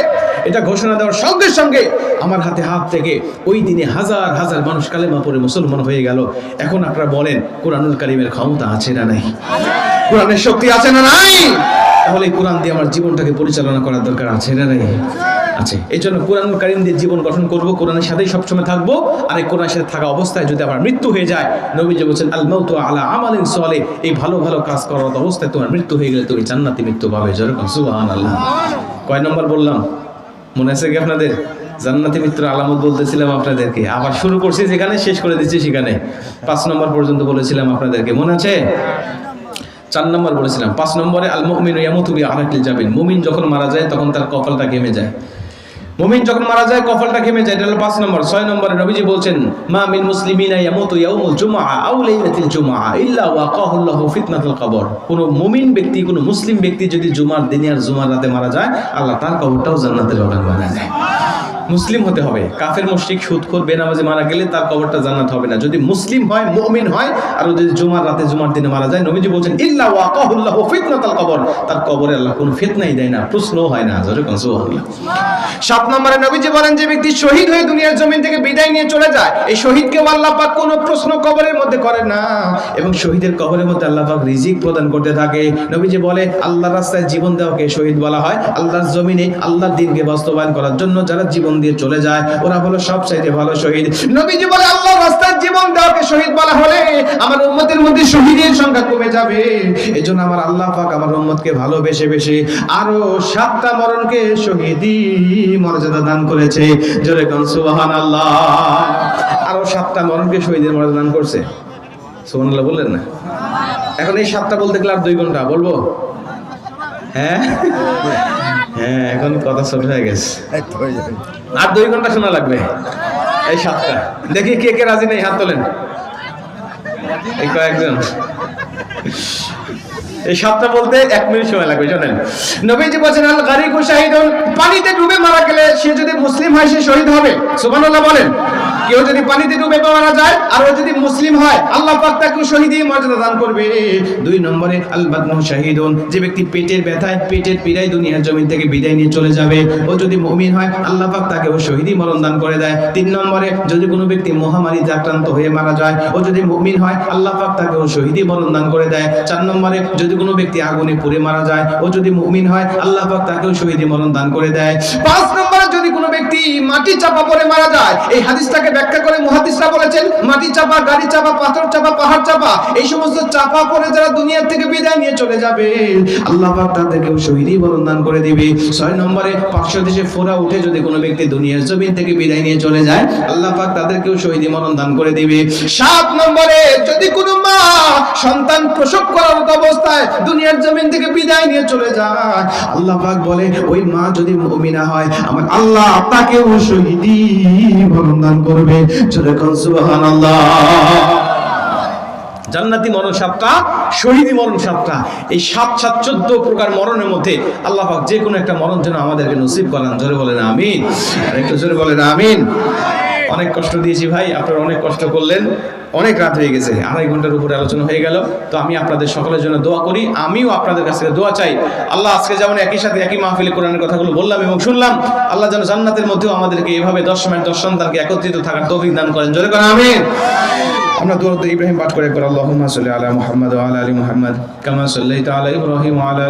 এটা ঘোষণা দেওয়ার সঙ্গে সঙ্গে আমার হাতে হাত থেকে ওই দিনে হাজার হাজার মানুষ কালেমা পড়ে মুসলমান হয়ে গেল। এখন আপনারা বলেন, কোরআনুল কারীমের ক্ষমতা আছে না নাই? কোরআনের শক্তি আছে না নাই? তাহলে কোরআন দিয়ে আমার জীবনটাকে পরিচালনা করার দরকার আছে না নাই? আছে। এই জন্য কোরআনুল কারীম দিয়ে জীবন গঠন করব, কোরআনের সাথেই সবসময় থাকবো। আর এই কোরআনের সাথে থাকা অবস্থায় যদি আমার মৃত্যু হয়ে যায়, নবীজি বলছেন আল মাউতু আলা আমালিন সালিহ, এই ভালো ভালো কাজ করার অবস্থায় তোমার মৃত্যু হয়ে গেলে তুমি জান্নাতি মৃত্যু পাবে। যেরকম সুবহানাল্লাহ। কয় নম্বর বললাম মনে আছে কি আপনাদের? জান্নাতি মৃত্যুর আলামত বলতেছিলাম আপনাদেরকে, আবার শুরু করছি যেখানে, শেষ করে দিচ্ছি সেখানে। 5 নম্বর পর্যন্ত বলেছিলাম আপনাদেরকে, মনে আছে? 4 নম্বর বলেছিলাম। 5 নম্বরে আল মুমিনু ইয়ামুতু বিআরাকিল জাবিন, মুমিন যখন মারা যায় তখন তার কপালটা ঘেমে যায়। মুমিন যখন মারা যায় কপালটা ঘেমে যায়, এটা হলো 5 নম্বর। 6 নম্বরে নবীজি বলছেন, মা মিন মুসলিমিনা ইয়ামুতু ইয়াউমুল জুমআ আও লাইলাতিল জুমআ ইল্লা ওয়াকাহুল্লাহু ফিতনাতুল কবর। কোন মুমিন ব্যক্তি, কোন মুসলিম ব্যক্তি যদি জুমার দিনে আর জুমার রাতে মারা যায়, আল্লাহ তার কবরটাও জান্নাতের বাগান বানায় দেয়। মুসলিম হতে হবে। কাফের মুশরিক সুদখোর বেনামাজি মারা গেলে তার কবরটা জান্নাত হবে না। যদি মুসলিম হয়, মুমিন হয়, আর যদি জুমার রাতে জুমার দিনে মারা যায়, নবীজি বলেন ইল্লা ওয়াকাহুল্লাহু ফিতনাতাল কবর, তার কবরে আল্লাহ কোনো ফিতনাই দেয় না, প্রশ্নও হয় না। জোরে কোন সুবহানাল্লাহ। 7 নম্বরে নবীজি বলেন যে ব্যক্তি শহীদ হয়ে দুনিয়ার জমিন থেকে বিদায় নিয়ে চলে যায়, এই শহীদকে আল্লাহ পাক কোনো প্রশ্ন কবরের মধ্যে করে না, এবং শহীদের কবরের মধ্যে আল্লাহ পাক রিজিক প্রদান করতে থাকে। নবীজি বলে আল্লাহর রাস্তায় জীবন দেওয়াকে শহীদ বলা হয়। আল্লাহর জমিনে আল্লাহর দ্বীনকে বাস্তবায়ন করার জন্য যারা জীবন দিয়ে চলে যায় ওরা হলো সবচাইতে ভালো শহীদ। নবীজি বলে আল্লাহর রাস্তায় জীবন দেওয়াকে শহীদ বলা হলে আমার উম্মতের মধ্যে শহীদের সংখ্যা কমে যাবে। এজন্য আমার আল্লাহ পাক আমার উম্মতকে ভালোবেসে বেশে আরো 7টা মরণকে শহীদি মর্যাদা দান করেছে। জোরে কোন সুবহানাল্লাহ। আরো 7টা মরণকে শহীদের মর্যাদা দান করছে। সুবহানাল্লাহ বললেন না? এখন এই 7টা বলতে গেলে আর 2 ঘন্টা বলবো? হ্যাঁ হ্যাঁ, এখন কথা ছোট হয়ে গেছে, আর 2 ঘন্টা শোনা লাগবে এই 7টা। দেখি কে কে রাজি নেই, হাত তোলেন। এই কয়েকজন। এই 7টা বলতে 1 মিনিট সময় লাগবে। শোনেন, নবীজি বলেন আল গারিকু শাহিদুন, পানিতে ডুবে মারা গেলে সে যদি মুসলিম হয় সে শহীদ হবে। সুবহানাল্লাহ বলেন। কেউ যদি পানিতে ডুবে মারা যায় আর ও যদি মুসলিম হয় আল্লাহ পাক তাকে শহীদি মর্যাদা দান করবে। 2 নম্বরে আল বাদনু শাহিদুন, যে ব্যক্তি পেটের ব্যথায় পেটের পীড়ায় দুনিয়ার জমিন থেকে বিদায় নিয়ে চলে যাবে, ও যদি মুমিন হয় আল্লাহ পাক তাকে ও শহীদি মরণ দান করে দেয়। 3 নম্বরে যদি কোনো ব্যক্তি মহামারীতে আক্রান্ত হয়ে মারা যায়, ও যদি মুমিন হয় আল্লাহ পাক তাকে ও শহীদি মরণ দান করে দেয়। 4 নম্বরে যদি কোনো ব্যক্তি আগুনে পুড়ে মারা যায়, ও যদি মুমিন হয় আল্লাহ পাক তাকে ও শহীদি মরণ দান করে দেয়। 5 নম্বরে যদি কোনো ব্যক্তি মাটি চাপা পড়ে মারা যায়, এই হাদিসটাকে ব্যাখ্যা করে মুহাদ্দিসরা বলেছেন মাটি চাপা, গাড়ি চাপা, পাথর চাপা, পাহাড় চাপা, এই সমস্ত চাপা পড়ে যারা দুনিয়া থেকে বিদায় নিয়ে চলে যাবে আল্লাহ পাক তাদেরকেও শহীদি মরণ দান করে দিবে। 6 নম্বরে পাকশদেশে ফোঁড়া উঠে যদি কোনো ব্যক্তি দুনিয়ার জমিন থেকে বিদায় নিয়ে চলে যায় আল্লাহ পাক তাদেরকেও শহীদি মরণ দান করে দিবে। 7 নম্বরে যদি কোনো মা সন্তান প্রসব করার অবস্থায় দুনিয়ার জমিন থেকে বিদায় নিয়ে চলে যায় আল্লাহ পাক বলে ওই মা যদি মুমিনা হয় আমার আল্লাহ তাকেও শহীদি মরণ দান করবে। জোরে কোন সুবহানাল্লাহ। জান্নাতি মরণ 7টা, শহীদি মরণ 7টা। এই 7 7 14 প্রকার মরণের মধ্যে আল্লাহ পাক যে কোনো একটা মরণ যেন আমাদেরকে নসিব করেন। জোরে বলেন আমিন। আর একটু জোরে বলেন আমিন। অনেক কষ্ট দিয়েছি ভাই, আপনারা অনেক কষ্ট করলেন, অনেক রাত হয়ে গেছে, 2.5 ঘন্টার উপরে আলোচনা হয়ে গেল। তো আমি আপনাদের সকলের জন্য দোয়া করি, আমিও আপনাদের কাছ থেকে দোয়া চাই। আল্লাহ আজকে যেমন একই সাথে একই মাহফিলে কোরআনের কথাগুলো বললাম এবং শুনলাম, আল্লাহ যেন জান্নাতের মধ্যেও আমাদেরকে এভাবে 10 মাস 10 সন্তানকে একত্রিত থাকার তৌফিক দান করেন। জোরে করেন আমিন। আমরা দূরত ইব্রাহিম পাঠ করে একবার আল্লাহুম্মা সাল্লি আলা মুহাম্মাদ ওয়া আলা আলি মুহাম্মাদ কামা সাল্লাইতা আলা ইব্রাহিম ওয়া আলা